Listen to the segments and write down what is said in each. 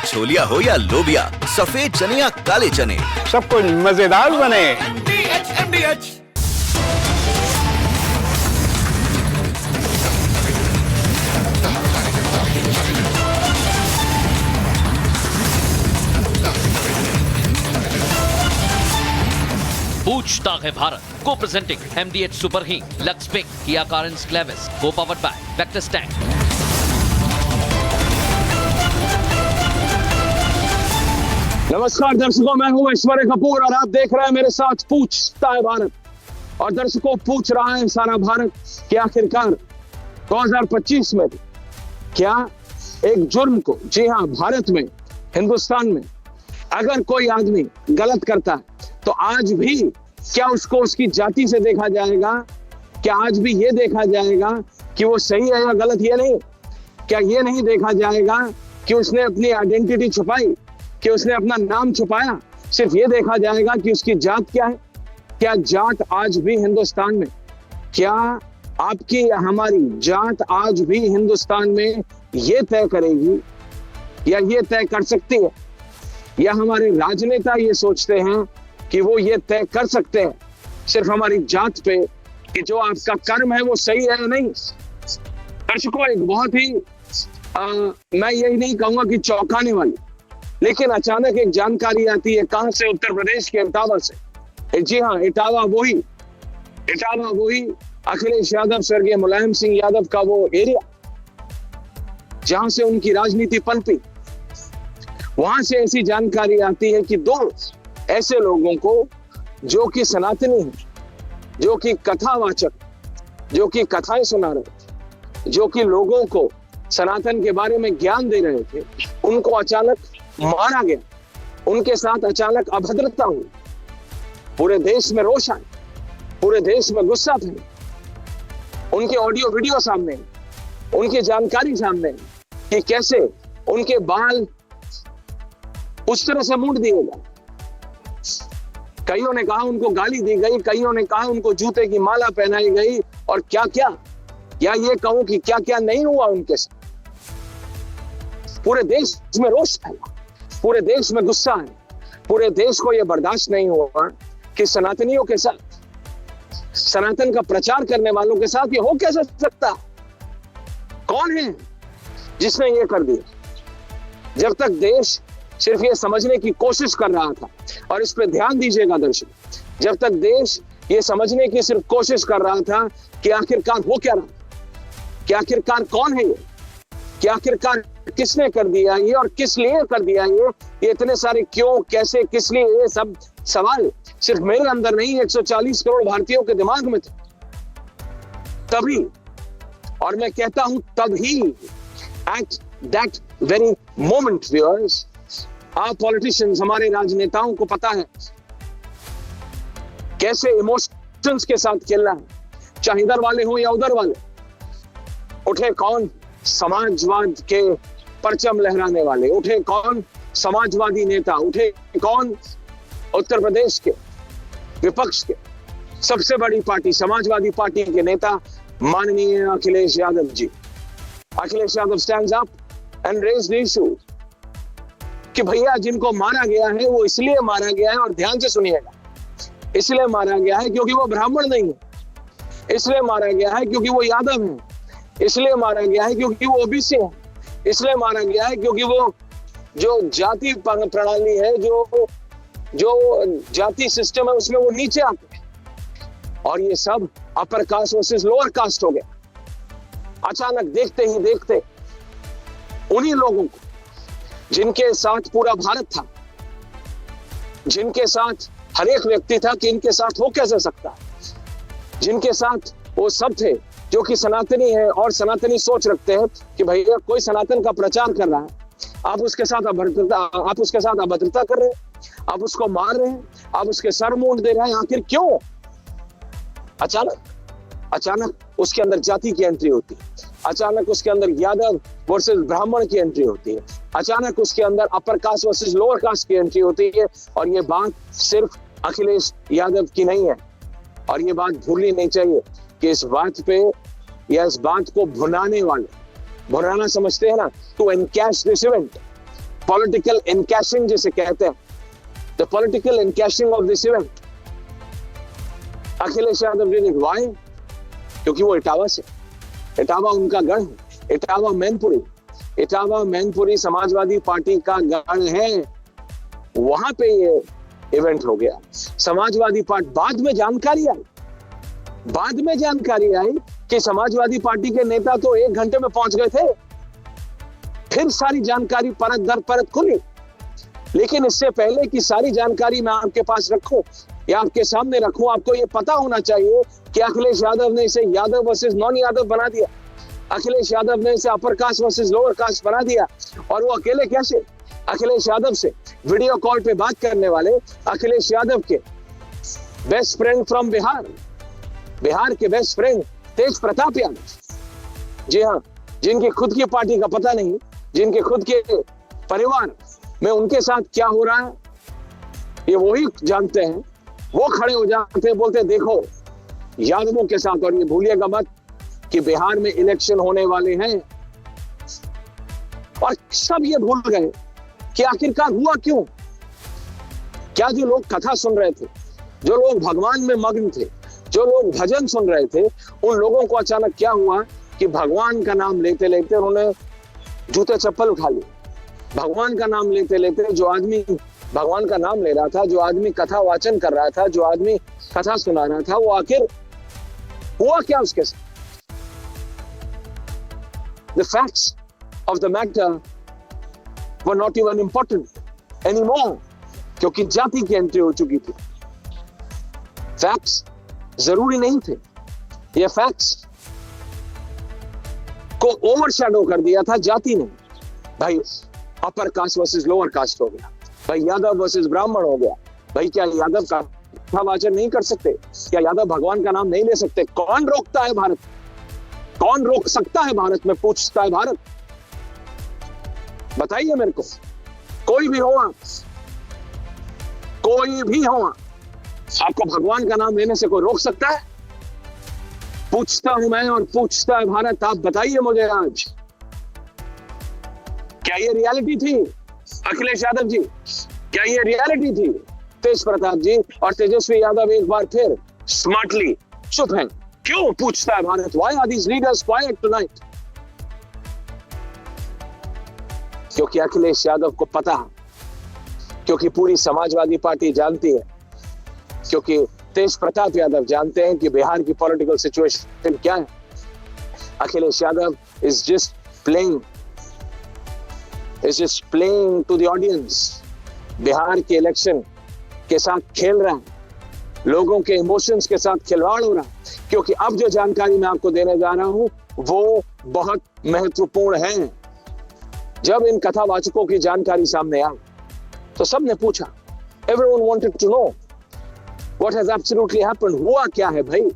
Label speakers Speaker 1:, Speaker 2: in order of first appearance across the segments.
Speaker 1: छोलिया हो या लोबिया, सफेद चने या काले चने,
Speaker 2: सब कुछ मजेदार बने।
Speaker 1: MDH।
Speaker 3: पूछता है भारत को प्रेजेंटिंग MDH सुपर हींग, लक्स पिंक, किया कारेंस क्लेविस, को पावर्ड बाय वेक्टस टैंक।
Speaker 4: नमस्कार दर्शकों, मैं हूं ऐश्वर्य कपूर और आप देख रहे हैं मेरे साथ पूछता है भारत। और दर्शकों, पूछ रहा है सारा भारत कि आखिरकार 2025 में क्या एक जुर्म को, जी हां, भारत में, हिंदुस्तान में अगर कोई आदमी गलत करता है तो आज भी क्या उसको उसकी जाति से देखा जाएगा? क्या आज भी ये देखा जाएगा कि वो सही है या गलत? ये नहीं। क्या ये नहीं देखा जाएगा कि उसने अपनी आइडेंटिटी छुपाई, कि उसने अपना नाम छुपाया? सिर्फ ये देखा जाएगा कि उसकी जात क्या है। क्या जात आज भी हिंदुस्तान में, क्या आपकी या हमारी जात आज भी हिंदुस्तान में ये तय करेगी या ये तय कर सकती है? या हमारे राजनेता ये सोचते हैं कि वो ये तय कर सकते हैं सिर्फ हमारी जात पे कि जो आपका कर्म है वो सही है या नहीं? दर्शकों, एक बहुत ही मैं यही नहीं कहूंगा कि चौंकाने वाली, लेकिन अचानक एक जानकारी आती है। कहां से? उत्तर प्रदेश के इटावा से। जी हाँ, इटावा वही अखिलेश यादव, स्वर्गीय मुलायम सिंह यादव का वो एरिया जहां से उनकी राजनीति पनपी। वहां से ऐसी जानकारी आती है कि दो ऐसे लोगों को जो कि सनातनी हैं, जो कि कथावाचक, जो कि कथाएं सुना रहे, जो कि लोगों को सनातन के बारे में ज्ञान दे रहे थे, उनको अचानक मारा गया। उनके साथ अचानक अभद्रता हुई। पूरे देश में रोष आया, पूरे देश में गुस्सा था। उनके ऑडियो वीडियो सामने, उनकी जानकारी सामने कि कैसे उनके बाल उस तरह से मूंड दिए गए। कईयों ने कहा उनको गाली दी गई, कईयों ने कहा उनको जूते की माला पहनाई गई, और क्या क्या, या ये कहूं कि क्या क्या नहीं हुआ उनके साथ। पूरे देश में रोष फैला, पूरे देश में गुस्सा है, पूरे देश को यह बर्दाश्त नहीं हुआ कि सनातनियों के साथ, सनातन का प्रचार करने वालों के साथ ये हो कैसे सकता? कौन है जिसने ये कर दिया? जब तक देश सिर्फ ये समझने की कोशिश कर रहा था, और इस पे ध्यान दीजिएगा दर्शक, जब तक देश ये समझने की सिर्फ कोशिश कर रहा था कि आखिरकार हो क्या रहा, कि आखिरकार कौन है ये, कि आखिरकार किसने कर दिया ये और किस लिए कर दिया ये इतने सारे क्यों, कैसे, किस लिए, ये सब सवाल सिर्फ मेरे अंदर नहीं, 140 करोड़ भारतीयों के दिमाग में थे। तभी, और मैं कहता हूं तभी, at that very moment viewers, आप पॉलिटिशियंस, हमारे राजनेताओं को पता है कैसे इमोशंस के साथ खेलना है, चाहे इधर वाले हो या उधर वाले। उठे कौन? समाजवाद के परचम लहराने वाले, उठे कौन? समाजवादी नेता, उठे कौन? उत्तर प्रदेश के विपक्ष के सबसे बड़ी पार्टी, समाजवादी पार्टी के नेता माननीय Akhilesh Yadav ji. Akhilesh Yadav stands up and raise the issue कि भैया जिनको मारा गया है वो इसलिए मारा गया है, और ध्यान से सुनिएगा, इसलिए मारा गया है क्योंकि वो ब्राह्मण नहीं है, इसलिए मारा गया है क्योंकि वो यादव है, इसलिए मारा गया है क्योंकि वो ओबीसी है, इसलिए मारा गया है क्योंकि वो जो जाति प्रणाली है, जो जाति सिस्टम है, उसमें वो नीचे आते हैं। और ये सब upper caste versus lower caste हो गया। अचानक देखते ही देखते उन्हीं लोगों को जिनके साथ पूरा भारत था, जिनके साथ हर एक व्यक्ति था कि इनके साथ हो कैसे सकता है, जिनके साथ वो सब थे जो कि सनातनी है और सनातनी सोच रखते हैं कि भैया कोई सनातन का प्रचार कर रहा है, आप उसके साथ अभद्रता कर रहे हैं, आप उसको मार रहे हैं, आप उसके सर मूंड दे रहे हैं। आखिर क्यों? अचानक उसके अंदर जाति की एंट्री होती है, अचानक उसके अंदर यादव वर्सेस ब्राह्मण की एंट्री होती है, अचानक उसके अंदर upper caste versus lower caste की एंट्री होती है। और ये बात सिर्फ अखिलेश यादव की नहीं है, और ये बात भूलनी नहीं चाहिए कि इस बात पे या इस बात को भुनाने वाले, भुनाना समझते हैं ना, to encash this event, political encashing जिसे कहते हैं, the political encashing of this event. Akhilesh Yadav did it, why? क्योंकि वो इटावा से, इटावा उनका गढ़ है, इटावा मैनपुरी समाजवादी पार्टी का गढ़ है, वहां पे ये इवेंट हो गया। समाजवादी पार्टी, बाद में जानकारी आई कि समाजवादी पार्टी के नेता तो 1 घंटे में पहुंच गए थे, फिर सारी जानकारी परत दर परत खुली। लेकिन इससे पहले कि सारी जानकारी मैं आपके पास रखूं या आपके सामने रखूं, आपको यह पता होना चाहिए कि अखिलेश यादव ने इसे यादव वर्सेस नॉन यादव बना दिया। अखिलेश यादव ने इसे upper caste versus lower caste बना दिया। और वो अकेले कैसे? अखिलेश यादव से वीडियो कॉल पे बात करने वाले अखिलेश यादव के बेस्ट फ्रेंड फ्रॉम बिहार के बेस्ट फ्रेंड तेज प्रताप यादव, जी हाँ, जिनकी खुद की पार्टी का पता नहीं, जिनके खुद के परिवार में उनके साथ क्या हो रहा है ये वही जानते हैं। वो खड़े हो जाते हैं, बोलते हैं देखो यादवों के साथ, और ये भूलिएगा मत कि बिहार में इलेक्शन होने वाले हैं। और सब ये भूल गए कि आखिरकार हुआ क्यों। क्या जो लोग कथा सुन रहे थे, जो लोग भगवान में मग्न थे, जो लोग भजन सुन रहे थे, उन लोगों को अचानक क्या हुआ कि भगवान का नाम लेते लेते उन्होंने जूते चप्पल उठा लिए। भगवान का नाम लेते लेते जो आदमी भगवान का नाम ले रहा था, जो आदमी कथा वाचन कर रहा था, जो आदमी कथा सुना रहा था, वो आखिर हुआ क्या उसके साथ? The facts of the matter were not even important anymore, क्योंकि जाति की एंट्री हो चुकी थी। फैक्ट्स जरूरी नहीं थे, ये फैक्ट्स को ओवरशैडो कर दिया था जाति ने। भाई upper caste versus lower caste हो गया, भाई यादव वर्सेस ब्राह्मण हो गया। भाई क्या यादव का कथावाचन नहीं कर सकते? क्या यादव भगवान का नाम नहीं ले सकते? कौन रोकता है भारत? कौन रोक सकता है भारत में, पूछता है भारत। बताइए मेरे को, कोई भी हो, आपको भगवान का नाम लेने से कोई रोक सकता है? पूछता हूं मैं और पूछता है भारत, आप बताइए मुझे आज, क्या ये रियलिटी थी अखिलेश यादव जी? क्या ये रियलिटी थी? तेज प्रताप जी और तेजस्वी यादव एक बार फिर स्मार्टली चुप हैं। क्यों पूछता है Bharat? Why are these leaders quiet tonight? क्योंकि अखिलेश यादव को पता है, क्योंकि पूरी समाजवादी पार्टी जानती है, क्योंकि तेज प्रताप यादव जानते हैं कि बिहार की पॉलिटिकल सिचुएशन क्या है। Akhilesh Yadav is just playing to the audience। Bihar के इलेक्शन के साथ खेल रहा है, लोगों के इमोशंस के साथ खिलवाड़ हो रहा है। क्योंकि अब जो जानकारी मैं आपको देने जा रहा हूं वो बहुत महत्वपूर्ण है। जब इन कथावाचकों की जानकारी सामने आई तो सबने पूछा, everyone wanted to know what has absolutely happened। हुआ क्या है भाई?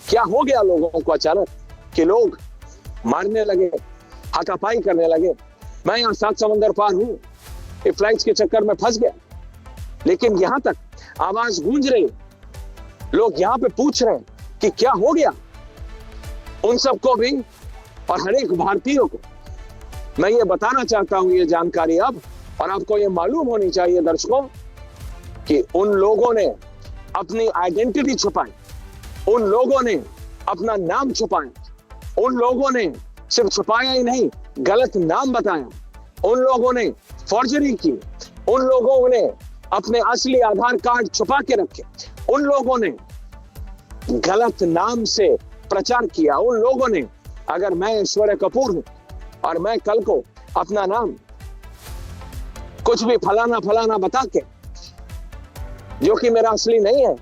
Speaker 4: क्या हो गया लोगों को अचानक कि लोग मारने लगे, हाथापाई करने लगे? मैं यहां 7 समंदर पार हूं, ये फ्लाइट्स के चक्कर में फंस गया, लेकिन यहां तक आवाज गूंज रही, लोग यहां पे पूछ रहे हैं कि क्या हो गया। उन सबको भी और हर एक भारतीयों को मैं ये बताना चाहता हूं ये जानकारी अब, और आपको ये मालूम होनी चाहिए दर्शकों कि उन लोगों ने अपनी आइडेंटिटी छुपाई, उन लोगों ने अपना नाम छुपाया, उन लोगों ने सिर्फ छुपाया ही नहीं, गलत नाम बताया, उन लोगों ने फॉर्जरी की, उन लोगों ने अपने असली आधार कार्ड छुपा के रखे, उन लोगों ने गलत नाम से प्रचार किया, उन लोगों ने, अगर मैं ऐश्वर्या कपूर हूं और मैं कल को अपना नाम कुछ भी फलाना फलाना बता के, जो कि मेरा असली नहीं है,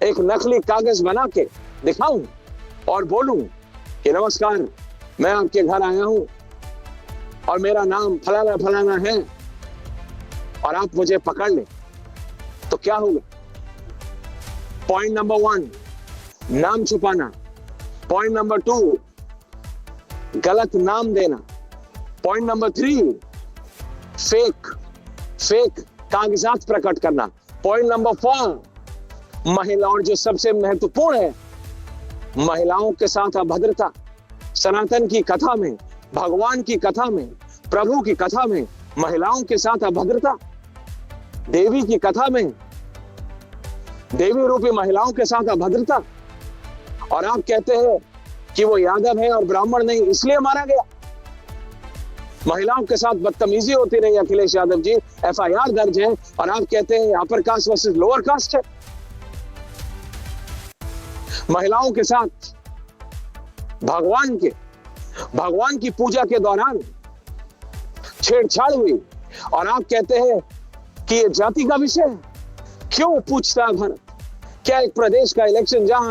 Speaker 4: एक नकली कागज बना के दिखाऊं और बोलूं कि नमस्कार, मैं आपके घर आया हूं और मेरा नाम फलाना फलाना है और आप मुझे पकड़ लें, तो क्या होगा? पॉइंट नंबर 1, नाम छुपाना। पॉइंट नंबर 2, गलत नाम देना। पॉइंट नंबर 3, फेक कागजात प्रकट करना। पॉइंट नंबर 4, महिलाओं, जो सबसे महत्वपूर्ण है, महिलाओं के साथ अभद्रता। सनातन की कथा में, भगवान की कथा में, प्रभु की कथा में महिलाओं के साथ अभद्रता, देवी की कथा में देवी रूपी महिलाओं के साथ अभद्रता, और आप कहते हैं कि वो यादव है और ब्राह्मण नहीं इसलिए मारा गया। महिलाओं के साथ बदतमीजी होती रही अखिलेश यादव जी, एफआईआर दर्ज है, और आप कहते हैं upper caste versus lower caste है। महिलाओं के साथ भगवान की पूजा के दौरान छेड़छाड़ हुई, और आप कहते हैं कि ये जाति का विषय है। क्यों पूछता है भारत? क्या एक प्रदेश का इलेक्शन जहां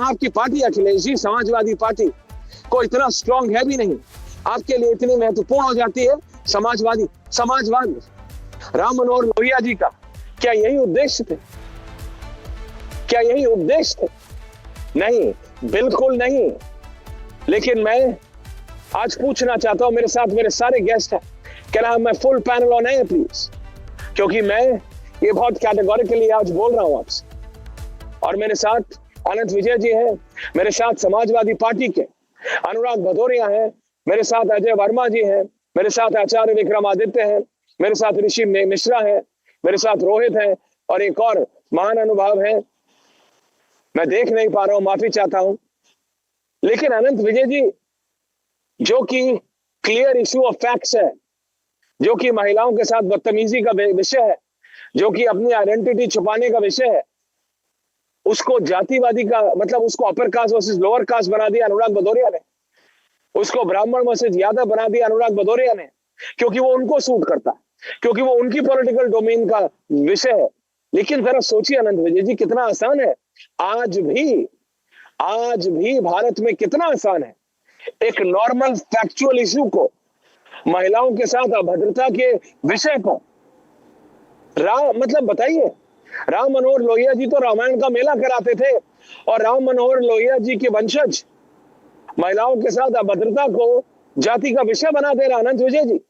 Speaker 4: आपकी पार्टी अखिलेश जी समाजवादी पार्टी को इतना स्ट्रांग है भी नहीं, आपके लिए इतनी महत्वपूर्ण हो जाती है समाजवाद राम मनोहर लोहिया जी का? क्या यही उद्देश्य थे? क्या यही उपदेश थे? नहीं, बिल्कुल नहीं। लेकिन मैं आज पूछना चाहता हूं, मेरे साथ मेरे सारे गेस्ट हैं, क्या मैं फुल पैनल ऑन है प्लीज, क्योंकि मैं ये बहुत कैटेगोरिकली आज बोल रहा हूं आपसे। और मेरे साथ अनंत विजय जी हैं, मेरे साथ समाजवादी पार्टी के अनुराग भदौरिया हैं, मेरे साथ अजय वर्मा जी हैं, मेरे साथ आचार्य विक्रमादित्य हैं, मेरे साथ ऋषि मिश्रा हैं, मेरे साथ रोहित हैं, और एक और महान अनुभव है, मैं देख नहीं पा रहा हूं, माफी चाहता हूं। लेकिन अनंत विजय जी, जो कि क्लियर इशू ऑफ फैक्ट्स है, जो कि महिलाओं के साथ बदतमीजी का विषय है, जो कि अपनी आइडेंटिटी छुपाने का विषय है, उसको जातिवादी का मतलब उसको upper caste versus lower caste बना दिया अनुराग भदौरिया ने, उसको ब्राह्मण वर्सेस यादव बना दिया अनुराग भदौरिया ने, क्योंकि वो उनको सूट करता है, क्योंकि वो उनकी पॉलिटिकल डोमेन का विषय है। लेकिन जरा सोचिए अनंत विजय जी, कितना आसान है आज भी भारत में, कितना आसान है एक नॉर्मल फैक्चुअल इशू को, महिलाओं के साथ अभद्रता के विषय को मतलब बताइए, राम मनोहर लोहिया जी तो रामायण का मेला कराते थे, और राम मनोहर लोहिया जी के वंशज महिलाओं के साथ अभद्रता को जाति का विषय बना दे रहा। अनंत विजय जी,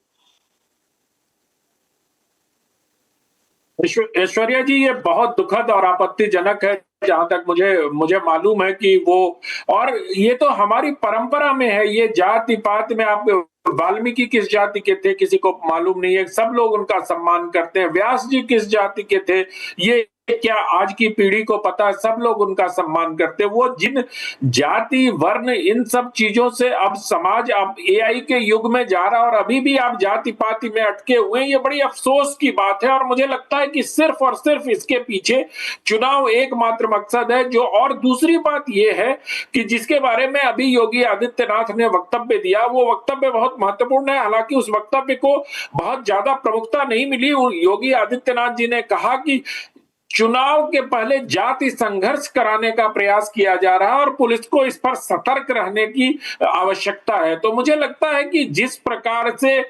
Speaker 5: ऐश्वर्या जी, ये बहुत दुखद और आपत्तिजनक है, जहां तक मुझे मालूम है कि वो, और ये तो हमारी परंपरा में है, ये जाति पात में आप वाल्मीकि किस जाति के थे किसी को मालूम नहीं है, सब लोग उनका सम्मान करते हैं। व्यास जी किस जाति के थे ये क्या आज की पीढ़ी को पता है, सब लोग उनका सम्मान करते हैं। वो जिन जाति वर्ण इन सब चीजों से अब समाज अब एआई के युग में जा रहा है, और अभी भी आप जाति पाति में अटके हुए हैं, ये बड़ी अफसोस की बात है। और मुझे लगता है कि सिर्फ और सिर्फ इसके पीछे चुनाव एकमात्र मकसद है। जो और दूसरी बात ये है कि जिसके बारे में अभी योगी आदित्यनाथ ने वक्तव्य दिया, वो वक्तव्य बहुत महत्वपूर्ण है। हालांकि उस वक्तव्य को बहुत ज्यादा प्रमुखता नहीं मिली। योगी आदित्यनाथ जी ने कहा कि चुनाव के पहले जाति संघर्ष कराने का प्रयास किया जा रहा है और पुलिस को इस पर सतर्क रहने की आवश्यकता है। तो मुझे लगता है कि जिस प्रकार से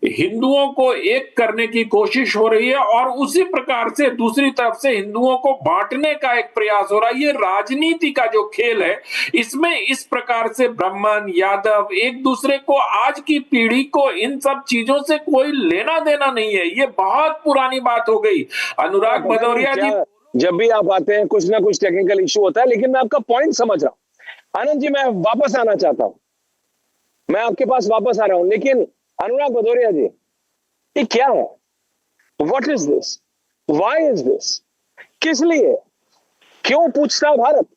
Speaker 5: हिंदुओं को एक करने की कोशिश हो रही है और उसी प्रकार से दूसरी तरफ से हिंदुओं को बांटने का एक प्रयास हो रहा है, ये राजनीति का जो खेल है, इसमें इस प्रकार से ब्राह्मण यादव एक दूसरे को, आज की पीढ़ी को इन सब चीजों से कोई लेना देना नहीं है। ये बहुत पुरानी बात हो गई। अनुराग भदौरिया,
Speaker 4: जब भी आप आते हैं कुछ ना कुछ टेक्निकल इशू होता है, लेकिन मैं आपका पॉइंट समझ रहा हूं। आनंद जी, मैं वापस आना चाहता हूं, मैं आपके पास वापस आ रहा हूं, लेकिन अनुराग भदौरिया जी, ये क्या है? What is this? Why is this? किस लिए? क्यों पूछता है भारत?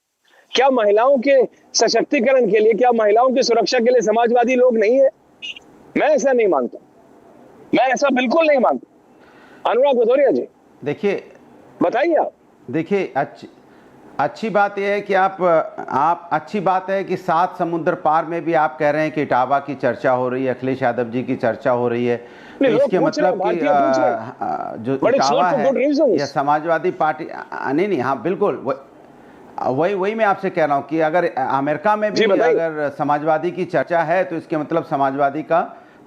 Speaker 4: क्या महिलाओं के सशक्तिकरण के लिए, क्या महिलाओं की सुरक्षा के लिए समाजवादी लोग नहीं है? मैं ऐसा नहीं मानता, मैं ऐसा बिल्कुल नहीं मानता। अनुराग भदौरिया जी,
Speaker 2: देखिए,
Speaker 4: बताइए आप।
Speaker 2: देखिए, अच्छी बात यह है कि आप अच्छी बात है कि 7 समुद्र पार में भी आप कह रहे हैं कि इटावा की चर्चा हो रही है, अखिलेश यादव जी की चर्चा हो रही है। तो इसके मतलब कि जो इटावा है या समाजवादी पार्टी, नहीं, हाँ बिल्कुल, वही मैं आपसे कह रहा हूँ कि अगर अमेरिका में भी अगर समाजवादी की चर्चा है तो इसके मतलब समाजवादी का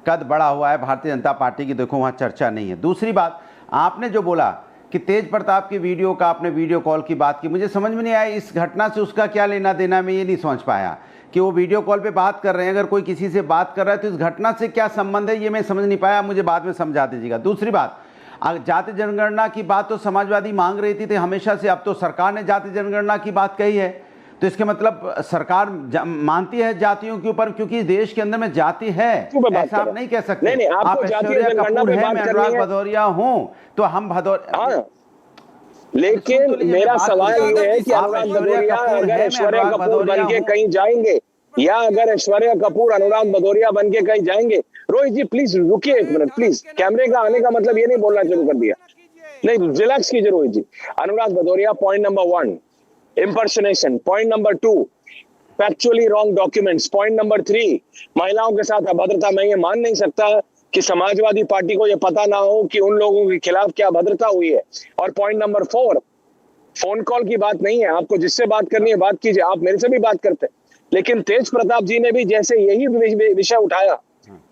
Speaker 2: कद बड़ा हुआ है। भारतीय जनता पार्टी की देखो वहाँ चर्चा नहीं है। दूसरी बात, आपने जो बोला कि तेज प्रताप की वीडियो का, आपने वीडियो कॉल की बात की, मुझे समझ में नहीं आया इस घटना से उसका क्या लेना देना। मैं ये नहीं समझ पाया कि वो वीडियो कॉल पे बात कर रहे हैं, अगर कोई किसी से बात कर रहा है तो इस घटना से क्या संबंध है, ये मैं समझ नहीं पाया, मुझे बाद में समझा दीजिएगा। दूसरी बात, जाति जनगणना की बात तो समाजवादी मांग रही थी हमेशा से, अब तो सरकार ने जाति जनगणना की बात कही है, तो इसके मतलब सरकार मानती है जातियों के ऊपर, क्योंकि देश के अंदर में जाति है, ऐसा आप नहीं कह सकते।
Speaker 4: नहीं,
Speaker 2: आप ऐश्वर्या कपूर है, मैं अनुराग भदौरिया हूँ, तो हम
Speaker 4: लेकिन मेरा सवाल ये है कि अनुराग भदौरिया अगर ऐश्वर्या कपूर बन के कहीं जाएंगे, या अगर ऐश्वर्या कपूर अनुराग भदौरिया बन के कहीं जाएंगे, रोहित जी प्लीज रुकिए एक मिनट प्लीज। कैमरे का आने का मतलब ये नहीं बोलना शुरू कर दिया, नहीं रिलैक्स कीजिए Rohit ji. Anurag Bhadauria point number 1 impersonation, point number 2 factually wrong documents, point number 3 महिलाओं के साथ अभद्रता। मैं ये मान नहीं सकता कि समाजवादी पार्टी को ये पता ना हो कि उन लोगों के खिलाफ क्या अभद्रता हुई है। और पॉइंट नंबर 4 फोन कॉल की बात नहीं है, आपको जिससे बात करनी है बात कीजिए, आप मेरे से भी बात करते हैं। लेकिन तेज प्रताप जी ने भी जैसे यही विषय उठाया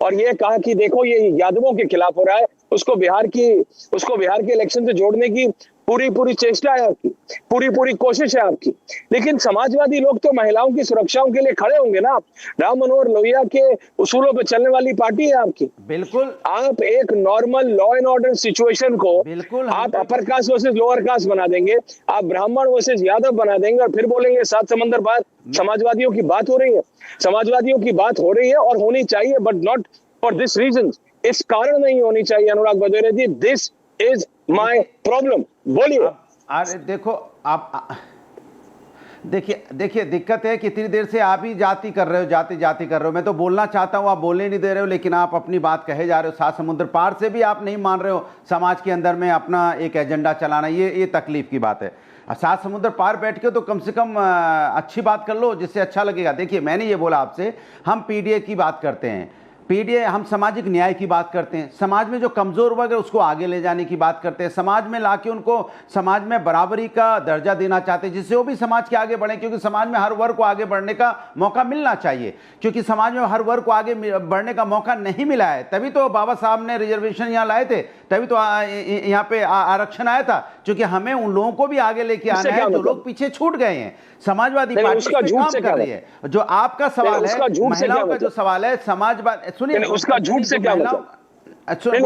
Speaker 4: और ये कहा कि देखो ये यादवों के खिलाफ हो रहा है, उसको बिहार के इलेक्शन से जोड़ने की पूरी चेष्टा है आपकी, पूरी कोशिश है आपकी। लेकिन समाजवादी लोग तो महिलाओं की सुरक्षाओं के लिए खड़े होंगे ना। राम मनोहर लोहिया के उसूलों पे चलने वाली पार्टी है आपकी।
Speaker 2: बिल्कुल।
Speaker 4: आप एक normal law and order situation को
Speaker 2: बिल्कुल
Speaker 4: आप upper caste versus lower caste बना देंगे, आप ब्राह्मण वर्सेस यादव बना देंगे और फिर बोलेंगे 7 समंदर पार। समाजवादियों की बात हो रही है, समाजवादियों की बात हो रही है और होनी चाहिए, but not for this reason. इस कारण नहीं होनी चाहिए Anurag Bhadauria ji. This is my problem. बोलिए।
Speaker 2: अरे देखो आप देखिए दिक्कत है कि इतनी देर से आप ही जाति कर रहे हो, जाति कर रहे हो। मैं तो बोलना चाहता हूं, आप बोलने नहीं दे रहे हो, लेकिन आप अपनी बात कहे जा रहे हो। 7 समुद्र पार से भी आप नहीं मान रहे हो समाज के अंदर में अपना एक एजेंडा चलाना, ये तकलीफ की बात है। 7 समुद्र पार बैठ के तो कम से कम अच्छी बात कर लो जिससे अच्छा लगेगा। देखिए मैंने ये बोला आपसे, हम पीडीए की बात करते हैं, पीडीए हम सामाजिक न्याय की बात करते हैं, समाज में जो कमज़ोर वर्ग है उसको आगे ले जाने की बात करते हैं, समाज में लाके उनको समाज में बराबरी का दर्जा देना चाहते हैं जिससे वो भी समाज के आगे बढ़े, क्योंकि समाज में हर वर्ग को आगे बढ़ने का मौका मिलना चाहिए। क्योंकि समाज में हर वर्ग को आगे बढ़ने का मौका नहीं मिला है, तभी तो बाबा साहब ने रिजर्वेशन यहाँ लाए थे, तभी तो यहाँ पे आरक्षण आया था, क्योंकि हमें उन लोगों को भी आगे लेके आना है जो लोग पीछे छूट गए हैं। समाजवादी पार्टी काम कर रही है। जो आपका सवाल है, महिलाओं का जो सवाल है, समाजवाद, सुनिए
Speaker 4: उसका झूठ से क्या मतलब?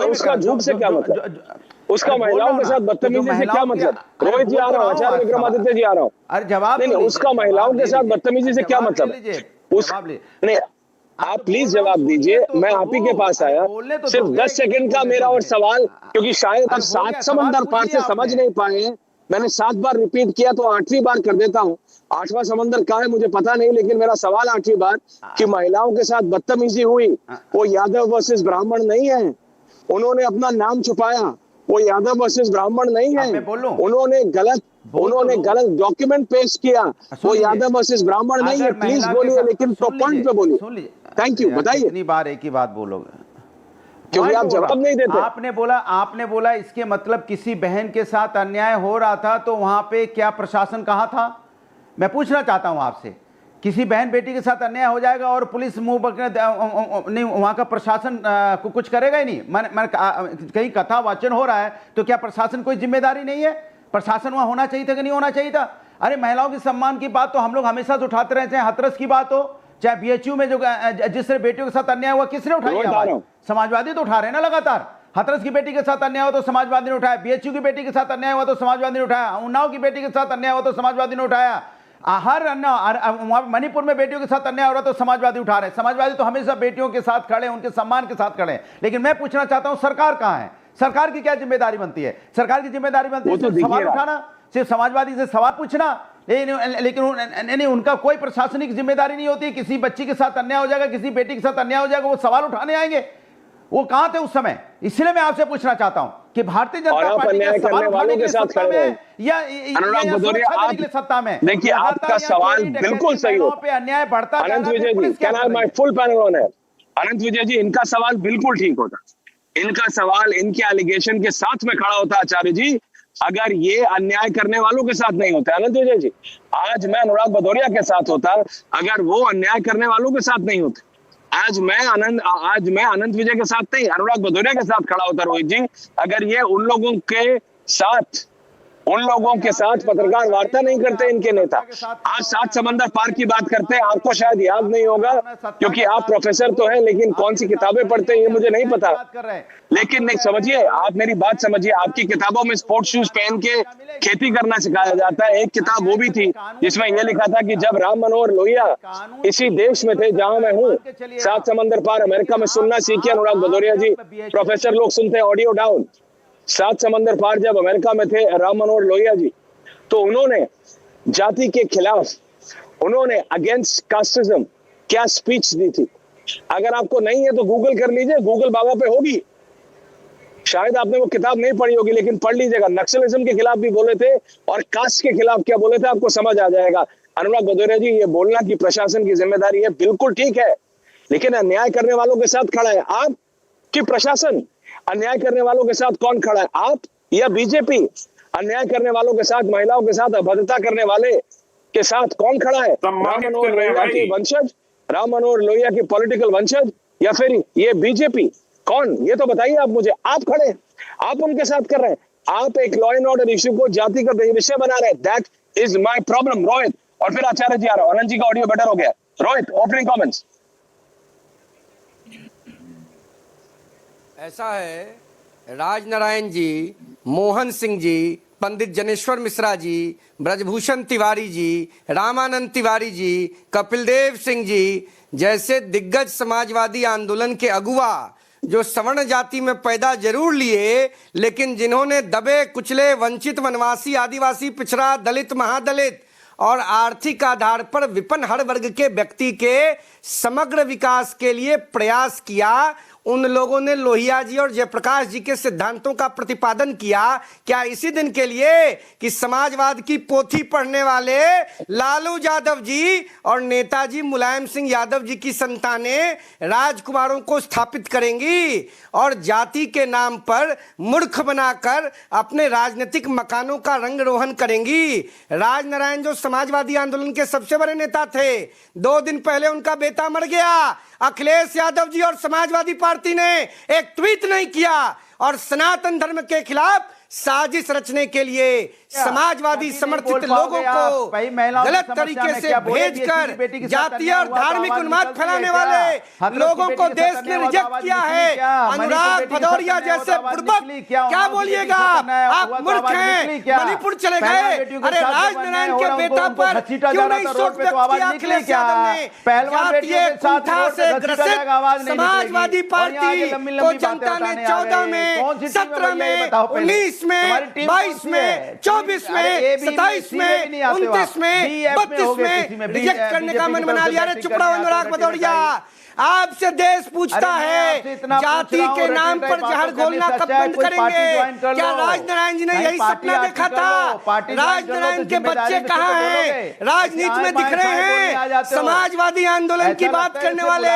Speaker 4: उसका झूठ से क्या मतलब? उसका महिलाओं के साथ बदतमीजी से क्या मतलब? रोहित जी आ रहा हूँ, आचार्य विक्रमादित्य जी आ रहा हूँ।
Speaker 2: अरे जवाब
Speaker 4: नहीं, उसका महिलाओं के साथ बदतमीजी से क्या मतलब? नहीं, आप प्लीज जवाब दीजिए। मैं आप ही के पास आया, सिर्फ 10 सेकंड का मेरा और सवाल, क्योंकि शायद आप 7 समंदर पार से समझ नहीं पाए। मैंने 7 बार रिपीट किया तो 8वीं बार कर देता हूँ। 8वां समंदर कहाँ है मुझे पता नहीं, लेकिन मेरा सवाल 8वीं बार कि महिलाओं के साथ बदतमीजी हुई, वो यादव वर्सेस ब्राह्मण नहीं है। उन्होंने अपना नाम छुपाया, वो यादव वर्सेस ब्राह्मण नहीं है। उन्होंने गलत डॉक्यूमेंट पेश किया, वो यादव वर्सेस ब्राह्मण नहीं है। प्लीज बोलिए, लेकिन पॉइंट पे बोलिए। Thank you. बताइए।
Speaker 2: कितनी बार एक ही बात बोलोगे,
Speaker 4: क्योंकि आप जवाब नहीं देते।
Speaker 2: आपने बोला इसके मतलब किसी बहन के साथ अन्याय हो रहा था तो वहां पे क्या प्रशासन कहाँ था? मैं पूछना चाहता हूं आपसे, किसी बहन बेटी के साथ अन्याय हो जाएगा और पुलिस मुंह पकड़े नहीं, वहां का प्रशासन कुछ करेगा ही नहीं? कहीं कथा वाचन हो रहा है तो क्या प्रशासन कोई जिम्मेदारी नहीं है? प्रशासन वहां होना चाहिए था कि नहीं होना चाहिए था? अरे महिलाओं के सम्मान की बात तो हम लोग हमेशा उठाते रहे, चाहे हाथरस की बात हो, चाहे बीएचयू में जो जिस तरह बेटियों के साथ अन्याय हुआ, किसने उठाया? समाजवादी तो उठा रहे हैं ना लगातार। हाथरस की बेटी के साथ अन्याय हुआ तो समाजवादी ने उठाया, बीएचयू की बेटी के साथ अन्याय हुआ तो समाजवादी ने उठाया, उन्नाव की बेटी के साथ अन्याय हुआ तो समाजवादी ने उठाया, हर मणिपुर में बेटियों के साथ अन्याय हो रहा तो समाजवादी उठा रहे हैं। समाजवादी तो हमेशा बेटियों के साथ खड़े, उनके सम्मान के साथ खड़े हैं। लेकिन मैं पूछना चाहता हूं, सरकार कहां है? सरकार की क्या जिम्मेदारी बनती है? सरकार की जिम्मेदारी बनती है सवाल उठाना, सिर्फ समाजवादी से सवाल पूछना, लेकिन उनका कोई प्रशासनिक जिम्मेदारी नहीं होती। किसी बच्ची के साथ अन्याय हो जाएगा, किसी बेटी के साथ अन्याय हो जाएगा, वो सवाल उठाने आएंगे। वो कहां थे उस समय? इसलिए मैं आपसे पूछना चाहता हूं कि भारतीय जनता पार्टी के सवाल उठाने के सत्ता में या
Speaker 4: अनुराग भदौरिया
Speaker 2: सत्ता में?
Speaker 4: देखिए, आपका सवाल बिल्कुल सही हो
Speaker 2: पे अन्याय बढ़ता है।
Speaker 4: Anant Vijay ji, can I my full panel on है? अनंत विजय जी, इनका सवाल बिल्कुल ठीक होता, इनका सवाल इनके एलिगेशन के साथ में खड़ा होता आचार्य जी, अगर ये अन्याय करने वालों के साथ नहीं होता। अनंत विजय जी, आज मैं अनुराग भदौरिया के साथ होता अगर वो अन्याय करने वालों के साथ नहीं होते। आज मैं अनंत विजय के साथ नहीं, अनुराग भदौरिया के साथ खड़ा होता रोहित जी, अगर ये उन लोगों के साथ उन लोगों के साथ पत्रकार वार्ता नहीं करते इनके नेता। आज 7 समंदर पार की बात करते हैं, आपको शायद याद नहीं होगा क्योंकि आप प्रोफेसर तो हैं, लेकिन कौन सी किताबें पढ़ते हैं ये मुझे नहीं पता। लेकिन नहीं, समझिए, आप मेरी बात समझिए। आपकी किताबों में स्पोर्ट्स शूज पहन के खेती करना सिखाया जाता है। एक किताब वो भी थी जिसमें यह लिखा था कि जब राम मनोहर लोहिया इसी देश में थे जहां मैं हूं, 7 समंदर पार अमेरिका में, सुनना सीखिए अनुराग भदौरिया जी, प्रोफेसर लोग सुनते हैं, ऑडियो डाउन। 7 समंदर पार जब अमेरिका में थे राम मनोहर लोहिया जी, तो उन्होंने जाति के खिलाफ, उन्होंने अगेंस्ट कास्टिज्म क्या स्पीच दी थी। अगर आपको नहीं है तो गूगल कर लीजिए, गूगल बाबा पे होगी। शायद आपने वो किताब नहीं पढ़ी होगी, लेकिन पढ़ लीजिएगा। नक्सलिज्म के खिलाफ भी बोले थे और कास्ट के खिलाफ क्या बोले थे, आपको समझ आ जाएगा। अनुराग भदौरिया जी, ये बोलना कि प्रशासन की जिम्मेदारी है, बिल्कुल ठीक है, लेकिन अन्याय करने वालों के साथ खड़ा है आप कि प्रशासन? अन्याय करने वालों के साथ कौन खड़ा है, आप या बीजेपी? अन्याय करने वालों के साथ, महिलाओं के साथ अभद्रता करने वाले के साथ कौन खड़ा है? राम मनोहर लोहिया के वंशज, राम मनोहर लोहिया के पॉलिटिकल वंशज, या फिर ये बीजेपी? कौन, ये तो बताइए आप मुझे। आप खड़े हैं, आप उनके साथ कर रहे हैं, आप एक लॉ एंड ऑर्डर इश्यू को जाति का विषय बना रहे हैं। That is my problem. Rohit, और फिर आचार्य जी आ रहा हूं। आनंद जी का ऑडियो बेटर हो गया। Rohit, opening comments.
Speaker 6: ऐसा है, राजनारायण जी, मोहन सिंह जी, पंडित जनेश्वर मिश्रा जी, ब्रजभूषण तिवारी जी, रामानंद तिवारी जी, कपिल देव सिंह जी जैसे दिग्गज समाजवादी आंदोलन के अगुवा, जो सवर्ण जाति में पैदा जरूर लिए, लेकिन जिन्होंने दबे कुचले, वंचित, वनवासी, आदिवासी, पिछड़ा, दलित, महादलित और आर्थिक आधार पर विपन्न हर वर्ग के व्यक्ति के समग्र विकास के लिए प्रयास किया, उन लोगों ने लोहिया जी और जयप्रकाश जी के सिद्धांतों का प्रतिपादन किया। क्या इसी दिन के लिए कि समाजवाद की पोथी पढ़ने वाले लालू यादव जी और नेताजी मुलायम सिंह यादव जी की संतानें राजकुमारों को स्थापित करेंगी और जाति के नाम पर मूर्ख बनाकर अपने राजनीतिक मकानों का रंग रोहन करेंगी? राजनारायण जो समाजवादी आंदोलन के सबसे बड़े नेता थे, 2 दिन पहले उनका बेटा मर गया। अखिलेश यादव जी और समाजवादी पार्टी ने एक ट्वीट नहीं किया और सनातन धर्म के खिलाफ साजिश रचने के लिए समाजवादी समर्थित लोगों को गलत तरीके से भेजकर जातीय और धार्मिक उन्माद फैलाने वाले लोगों को देश ने रिजेक्ट किया है। अनुराग भदौरिया जैसे बुड़बक, क्या बोलिएगा आप? मूर्ख हैं, मणिपुर चले गए। अरे राजनारायण के बेटा पर क्यों नहीं शोक व्यक्त किया अखिलेश यादव ने? जातीय कुंठा से ग्रसित समाजवादी पार्टी को जनता ने 14 में, 17 में, 19 में, 22 में, 24 में, 27 में, 29 में, 32 में रिजेक्ट करने का मन बना लिया। अरे चुप रहो अनुराग भदौरिया, आपसे देश पूछता है जाति के नाम पर जहर घोलना कब बंद करेंगे? क्या राजनारायण जी ने यही सपना देखा था? राजनारायण के बच्चे कहाँ हैं? राजनीति में दिख रहे हैं। समाजवादी आंदोलन की बात करने वाले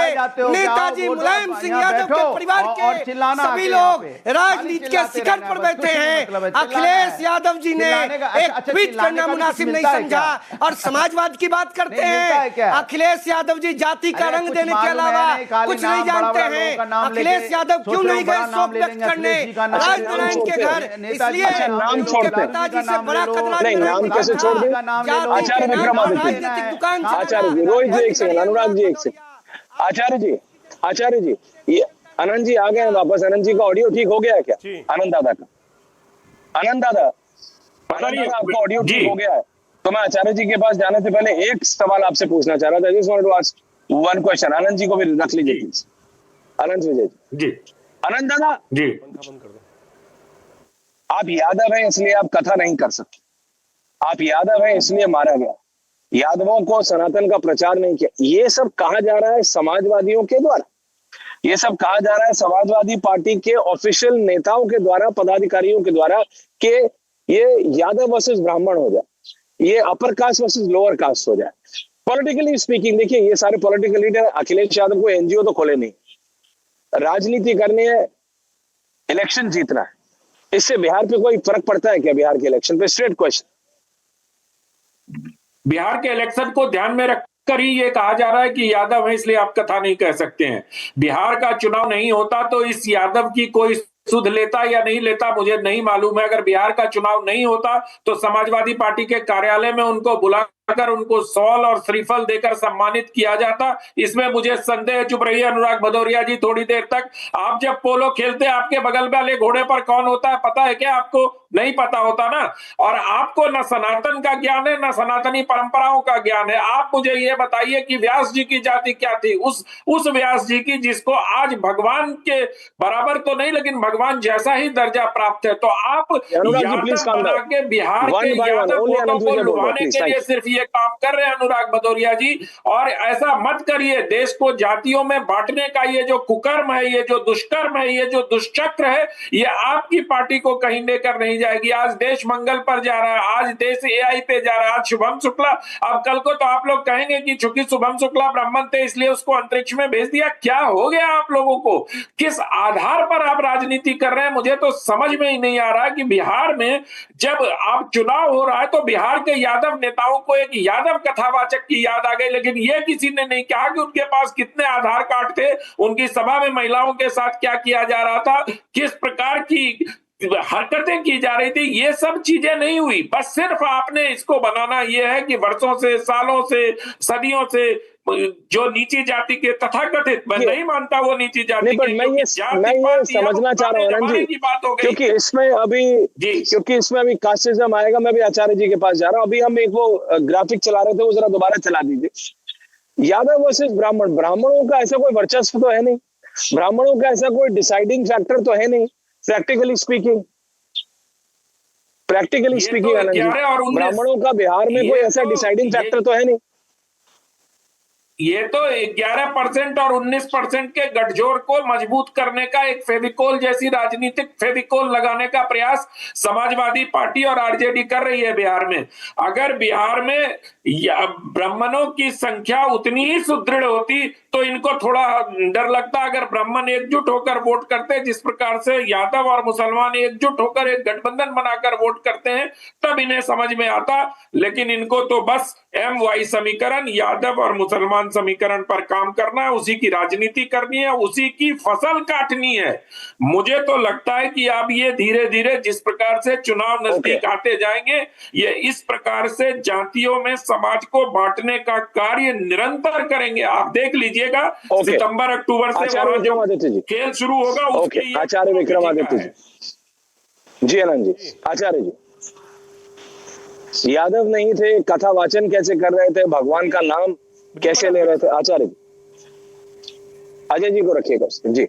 Speaker 6: नेताजी मुलायम सिंह यादव के परिवार के सभी लोग राजनीति के शिखर पर बैठे हैं। अखिलेश यादव जी ने एक ट्वीट करना मुनासिब नहीं समझा और समाजवाद की बात करते हैं। अखिलेश यादव जी जाति का रंग देने के अलावा कुछ नहीं जानते हैं। अखिलेश यादव क्यों नहीं गए शोक व्यक्त करने राजनारायण के घर? इसलिए
Speaker 4: नाम छोड़ते,
Speaker 6: पिताजी से बड़ा कदरा
Speaker 4: नहीं, नाम कैसे छोड़ दें? आचार्य विक्रमादित्य,
Speaker 6: दुकान,
Speaker 4: आचार्य जी, रोहित जी एक सेकंड, अनुराग जी एक सेकंड, आचार्य जी, ये आनंद जी आ गए हैं वापस। आनंद जी का ऑडियो ठीक हो गया है क्या? आनंद दादा का, आनंद दादा आपका ऑडियो ठीक हो गया है? तो मैं आचार्य जी के पास जाने से पहले एक सवाल आपसे पूछना चाह रहा था। Just wanted to ask one question. Anand ji को भी रख लीजिए प्लीज। आनंद विजय जी, आनंद दादा जी, आप यादव हैं इसलिए आप कथा नहीं कर सकते। आप यादव हैं इसलिए मारा गया। यादवों को सनातन का प्रचार नहीं किया। ये सब कहा जा रहा है समाजवादियों के द्वारा, ये सब कहा जा रहा है समाजवादी पार्टी के ऑफिशियल नेताओं के द्वारा, पदाधिकारियों के द्वारा, कि ये यादव वर्सेस ब्राह्मण हो जाए, ये upper caste versus lower caste हो जाए। पॉलिटिकली स्पीकिंग, देखिए ये सारे पॉलिटिकल लीडर, अखिलेश यादव को एनजीओ तो खोले नहीं, राजनीति करनी है, इलेक्शन जीतना है। इससे बिहार पे कोई फर्क पड़ता है क्या? बिहार के इलेक्शन पे स्ट्रेट क्वेश्चन।
Speaker 5: बिहार के इलेक्शन को ध्यान में रखकर ही ये कहा जा रहा है कि यादव है इसलिए आप कथा नहीं कह सकते हैं। बिहार का चुनाव नहीं होता तो इस यादव की कोई सुध लेता या नहीं लेता मुझे नहीं मालूम है। अगर बिहार का चुनाव नहीं होता तो समाजवादी पार्टी के कार्यालय में उनको बुलाकर उनको शॉल और श्रीफल देकर सम्मानित किया जाता। इसमें मुझे संदेह। चुप रहिए अनुराग भदौरिया जी थोड़ी देर तक। आप जब पोलो खेलते आपके बगल वाले घोड़े पर कौन होता है पता है क्या आपको? नहीं पता होता ना। और आपको न सनातन का ज्ञान है न सनातनी परंपराओं का ज्ञान है। आप मुझे ये बताइए कि व्यास जी की जाति क्या थी? उस व्यास जी की जिसको आज भगवान के बराबर तो नहीं लेकिन भगवान जैसा ही दर्जा प्राप्त है। तो आप यादव बना के बिहार के यादव वोटों को लुभाने के लिए सिर्फ ये काम कर रहे हैं अनुराग भदौरिया जी। और ऐसा मत करिए। देश को जातियों में बांटने का ये जो कुकर्म है, ये जो दुष्कर्म है, ये जो दुष्चक्र है, ये आपकी पार्टी को कहीं लेकर नहीं जाएगी। आज देश मंगल पर जा रहा है, आज देश एआई पे जा रहा है। आज शुभम शुक्ला, अब कल को तो आप लोग कहेंगे कि चूंकि शुभम शुक्ला ब्राह्मण थे इसलिए उसको अंतरिक्ष में भेज दिया। क्या हो गया आप लोगों को? किस आधार पर आप राजनीति कर रहे हैं? मुझे तो समझ में ही नहीं आ रहा कि बिहार में जब आप चुनाव हो रहा है तो बिहार के यादव नेताओं को एक यादव कथावाचक की याद आ गई, लेकिन यह किसी ने नहीं कहा कि उनके पास कितने आधार कार्ड थे, उनकी सभा में महिलाओं के साथ क्या किया जा रहा था, किस प्रकार की हरकतें की जा रही थी। ये सब चीजें नहीं हुई। बस सिर्फ आपने इसको बनाना यह है कि वर्षों से, सालों से, सदियों से जो नीची जाति के तथाकथित, मैं नहीं मानता वो नीची जाति
Speaker 4: नहीं, पर मैं ये समझना चाह रहा हूँ आनंद जी, क्योंकि इसमें अभी कास्टिज्म आएगा। मैं भी आचार्य जी के पास जा रहा हूँ। अभी हम एक वो ग्राफिक चला रहे थे, वो जरा दोबारा चला दीजिए। यादव वर्सेस ब्राह्मण, ब्राह्मणों का ऐसा कोई वर्चस्व तो है नहीं, ब्राह्मणों का ऐसा कोई डिसाइडिंग फैक्टर तो है नहीं। प्रैक्टिकली स्पीकिंग आनंद जी, ब्राह्मणों का बिहार में कोई ऐसा डिसाइडिंग फैक्टर तो है नहीं।
Speaker 5: ये तो 11% और 19% के गठजोड़ को मजबूत करने का एक फेविकोल जैसी राजनीतिक फेविकोल लगाने का प्रयास समाजवादी पार्टी और आरजेडी कर रही है बिहार में। अगर बिहार में ब्राह्मणों की संख्या उतनी ही सुदृढ़ होती तो इनको थोड़ा डर लगता। अगर ब्राह्मण एकजुट होकर वोट करते, जिस प्रकार से यादव और मुसलमान एकजुट होकर एक गठबंधन बनाकर वोट करते हैं, तब इन्हें समझ में आता। लेकिन इनको तो बस MY समीकरण, यादव और मुसलमान समीकरण पर काम करना है, उसी की राजनीति करनी है, उसी की फसल काटनी है। मुझे तो लगता है कि अब ये धीरे धीरे जिस प्रकार से चुनाव नजदीक आते जाएंगे, ये इस प्रकार से जातियों में समाज को बांटने का कार्य निरंतर करेंगे। आप देख लीजिएगा सितंबर अक्टूबर से खेल शुरू होगा।
Speaker 4: आचार्य विक्रमादित्य जी, आनंद जी, आचार्य जी, यादव नहीं थे, कथा वाचन कैसे कर रहे थे, भगवान का नाम कैसे ले रहे थे? आचार्य अजय जी को रखिएगा जी।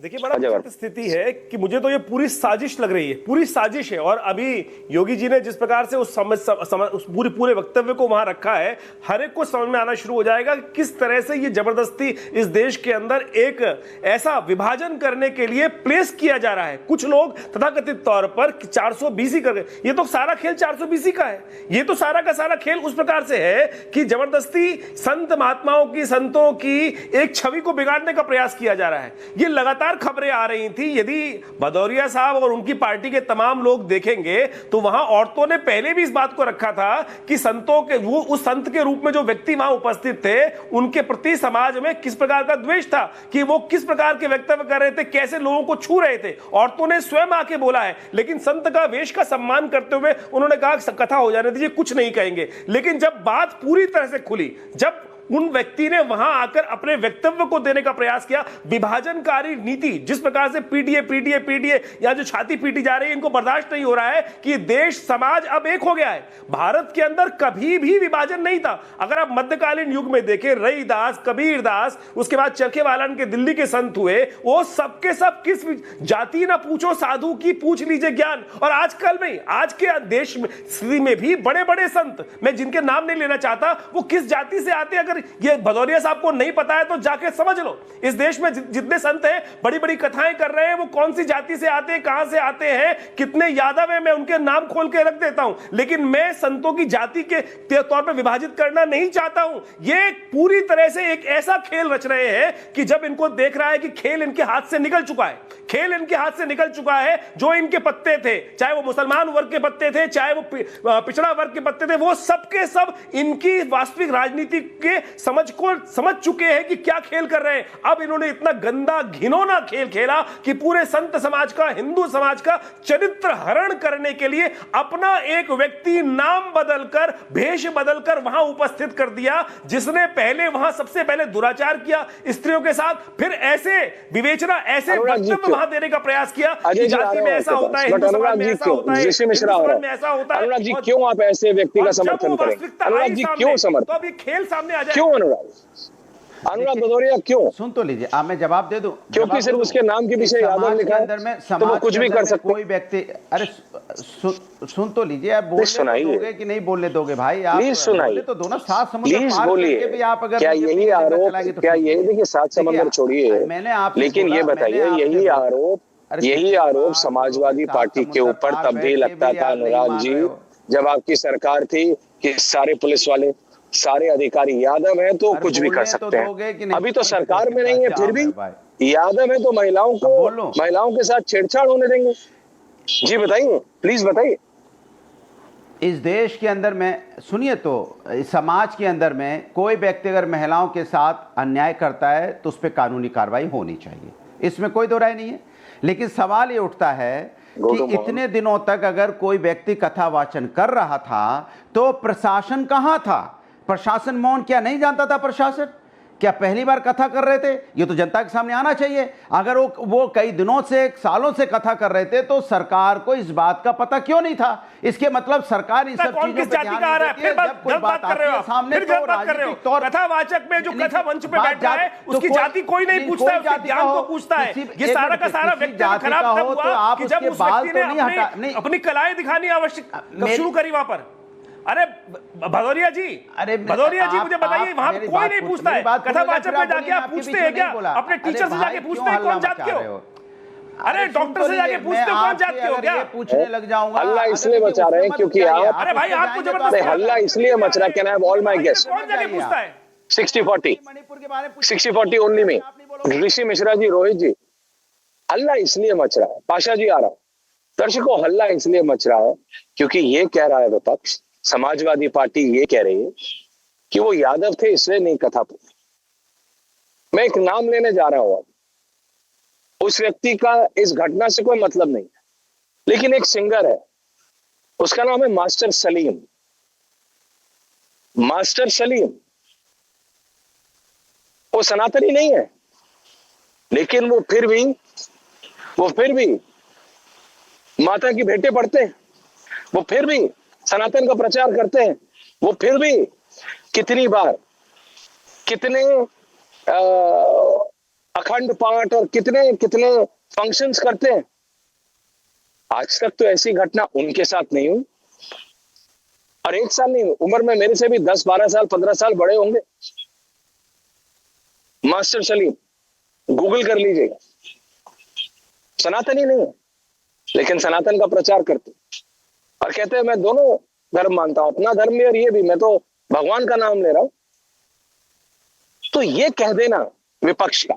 Speaker 7: देखिए बड़ा स्थिति है कि मुझे तो ये पूरी साजिश लग रही है, पूरी साजिश है। और अभी योगी जी ने जिस प्रकार से उस पूरे वक्तव्य को वहां रखा है, हर एक को समझ में आना शुरू हो जाएगा कि किस तरह से ये जबरदस्ती इस देश के अंदर एक ऐसा विभाजन करने के लिए प्लेस किया जा रहा है। कुछ लोग तथाकथित तौर पर 420 कर गए। ये तो सारा खेल 420 का है। ये तो सारा का सारा खेल उस प्रकार से है कि जबरदस्ती संत महात्माओं की, संतों की एक छवि को बिगाड़ने का प्रयास किया जा रहा है। ये लगातार खबरें आ रही थी। यदि भदौरिया साहब और उनकी पार्टी के तमाम लोग देखेंगे तो वहां औरतों ने पहले भी इस बात को रखा था कि संतों के, वो उस संत के रूप में जो व्यक्ति वहां उपस्थित थे, उनके प्रति समाज में किस प्रकार का द्वेष था, कि वो किस प्रकार के वक्तव्य कर रहे थे, कैसे लोगों को छू रहे थे। औरतों ने स्वयं आके बोला है। लेकिन संत का वेश का सम्मान करते हुए उन्होंने कहा कथा हो जाने दीजिए, कुछ नहीं कहेंगे। लेकिन जब बात पूरी तरह से खुली, जब उन व्यक्ति ने वहां आकर अपने वक्तव्य को देने का प्रयास किया, विभाजनकारी नीति जिस प्रकार से पीडीए या जो छाती पीटी जा रही है, इनको बर्दाश्त नहीं हो रहा है कि देश समाज अब एक हो गया है। भारत के अंदर कभी भी विभाजन नहीं था। अगर आप मध्यकालीन युग में देखें, रईदास, कबीरदास, उसके बाद चरखेवालन के दिल्ली के संत हुए, वो सबके सब किस जाति ना पूछो साधु की, पूछ लीजिए ज्ञान। और आजकल में, आज के देश में स्थिति में भी बड़े बड़े संत, मैं जिनके नाम नहीं लेना चाहता, वो किस जाति से आते, अगर ये भदौरिया साहब को नहीं पता है तो जाके समझ लो। इस देश में जितने संत हैं, बड़ी बड़ी कथाएं कर रहे हैं, वो कौन सी जाति से आते हैं, कहां से आते हैं, कितने यादव हैं, मैं उनके नाम खोल के रख देता हूं। लेकिन मैं संतों की जाति के तौर पर विभाजित करना नहीं चाहता हूं। ये पूरी तरह से एक ऐसा खेल रच रहे हैं कि जब इनको देख रहा है कि खेल इनके हाथ से निकल चुका है, खेल इनके हाथ से निकल चुका है, जो इनके पत्ते थे, चाहे वो मुसलमान वर्ग के पत्ते थे, चाहे वो पिछड़ा वर्ग के पत्ते थे, वो सबके सब इनकी वास्तविक राजनीति के समझ चुके हैं कि क्या खेल कर रहे हैं। अब इन्होंने इतना गंदा घिनौना खेल खेला कि पूरे संत समाज का, हिंदू समाज का चरित्र हरण करने के लिए अपना एक व्यक्ति नाम बदलकर, भेष बदलकर वहां उपस्थित कर दिया, जिसने पहले वहां सबसे पहले दुराचार किया स्त्रियों के साथ, फिर ऐसे विवेचना, ऐसे वक्तव्य वहां देने का प्रयास किया कि जाति में ऐसा होता है, हिंदू समाज में ऐसा होता है, हिंदू समाज में ऐसा होता है।
Speaker 4: अनुराग जी, क्यों आप ऐसे व्यक्ति का समर्थन करें? अनुराग जी क्यों समर्थन?
Speaker 7: तो अभी खेल सामने आ जाए।
Speaker 4: क्यों अनुराग भदौरिया क्यों?
Speaker 2: सुन तो लीजिए, मैं जवाब दे दूं।
Speaker 4: क्योंकि सिर्फ उसके नाम के पीछे यादव लिखा है, तो वो कुछ भी कर सकते।
Speaker 2: कोई व्यक्ति, अरे सुन तो लीजिए, आप बोलने दोगे कि नहीं बोलने दोगे भाई? आप
Speaker 4: प्लीज सुनाइए
Speaker 2: तो दोनों सात समुद्र पार करके भी आप अगर
Speaker 4: क्या यही आरोप, क्या यही, देखिए सात समुद्र छोड़िए,
Speaker 2: मैंने आप,
Speaker 4: लेकिन ये बताइए, यही आरोप समाजवादी पार्टी के ऊपर तब भी लगता था अनुराग जी, जब आपकी सरकार थी, कि सारे पुलिस वाले, सारे अधिकारी यादव हैं तो कुछ भी कर सकते हैं। अभी तो सरकार में नहीं है, फिर भी यादव है तो महिलाओं के साथ छेड़छाड़ होने देंगे? जी बताइए, प्लीज बताइए।
Speaker 2: इस देश के अंदर में, सुनिए तो, इस समाज के अंदर में कोई व्यक्ति अगर महिलाओं के साथ अन्याय करता है तो उस पर कानूनी कार्रवाई होनी चाहिए, इसमें कोई दो राय नहीं है। लेकिन सवाल ये उठता है कि इतने दिनों तक अगर कोई व्यक्ति कथा वाचन कर रहा था तो प्रशासन कहां था? प्रशासन मौन, क्या नहीं जानता था प्रशासन? क्या पहली बार कथा कर रहे थे? ये तो जनता के सामने आना चाहिए। अगर वो कई दिनों से, सालों से कथा कर रहे थे तो सरकार को इस बात का पता क्यों नहीं था? इसके मतलब सरकार इन सब चीजों पे ध्यान नहीं देती है। जब कोई बात आती है सामने तो राजनीतिक तौर,
Speaker 7: कथावाचक में जो कथा मंच पे बैठा है उसकी जाति कोई नहीं पूछता है, उसके ज्ञान को पूछता है। ये सारा का सारा व्यक्तित्व खराब तब हुआ कि जब उस व्यक्ति ने अपनी कलाएं दिखानी आवश्यक शुरू करी वहां पर। अरे भदौरिया जी, मुझे बताइए, वहां कोई नहीं पूछता है? कथावाचक में जाके आप पूछते हैं क्या? अपने टीचर से जाके पूछते हैं कौन जात के हो? अरे डॉक्टर से जाके पूछते हो कौन जात के हो? क्या
Speaker 2: पूछने लग जाऊंगा?
Speaker 4: हल्ला इसलिए मचा रहे हैं क्योंकि आप,
Speaker 7: अरे भाई आपको जबरदस्ती
Speaker 4: हल्ला इसलिए मच रहा है। Can I have all my guest?
Speaker 7: कौन जाके पूछता है?
Speaker 4: 60-40 ओनली में ऋषि मिश्रा जी, रोहित जी, हल्ला इसलिए मच रहा है, पाशा जी आ रहा हूं, दर्शकों, हल्ला इसलिए मच रहा है क्योंकि ये कह रहा है विपक्ष, समाजवादी पार्टी ये कह रही है कि वो यादव थे इसलिए नहीं कथा पूरी। मैं एक नाम लेने जा रहा हूं, उस व्यक्ति का इस घटना से कोई मतलब नहीं है, लेकिन एक सिंगर है, उसका नाम है मास्टर सलीम। मास्टर सलीम वो सनातनी नहीं है, लेकिन वो फिर भी माता की भेंटें पढ़ते हैं, वो फिर भी सनातन का प्रचार करते हैं, वो फिर भी कितनी बार, कितने अखंड पाठ और कितने फंक्शंस करते हैं। आज तक तो ऐसी घटना उनके साथ नहीं हुई, और एक साल नहीं, उम्र में मेरे से भी 10, 12 साल, 15 साल बड़े होंगे। मास्टर सलीम, गूगल कर लीजिएगा, सनातनी नहीं है, लेकिन सनातन का प्रचार करते और कहते हैं मैं दोनों धर्म मानता हूं, अपना धर्म भी और ये भी, मैं तो भगवान का नाम ले रहा हूं। तो ये कह देना विपक्ष का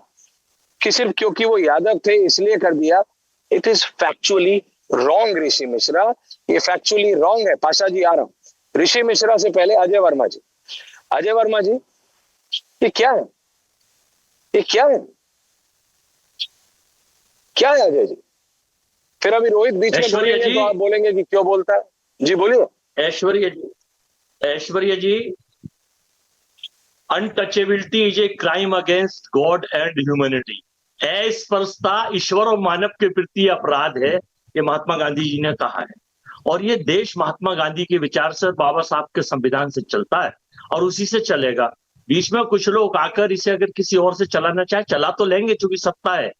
Speaker 4: कि सिर्फ क्योंकि वो यादव थे इसलिए कर दिया, इट इज फैक्चुअली रॉन्ग ऋषि मिश्रा, ये फैक्चुअली रॉन्ग है। पाशा जी आ रहा हूं। ऋषि मिश्रा से पहले अजय वर्मा जी। अजय वर्मा जी, ये क्या है? ये क्या है? क्या है अजय जी? फिर अभी रोहित बीच में बोलेंगे तो आप बोलेंगे कि क्यों बोलता है। जी बोलिए।
Speaker 8: Aishwarya ji, untouchability is a crime against God and humanity. अस्पृश्यता ईश्वर और मानव के प्रति अपराध है, ये महात्मा गांधी जी ने कहा है, और ये देश महात्मा गांधी के विचार से, बाबा साहब के संविधान से चलता है और उसी से चलेगा। बीच में कुछ लोग आकर इसे अगर किसी और से चलाना चाहे, चला तो लेंगे क्योंकि सत्ता है।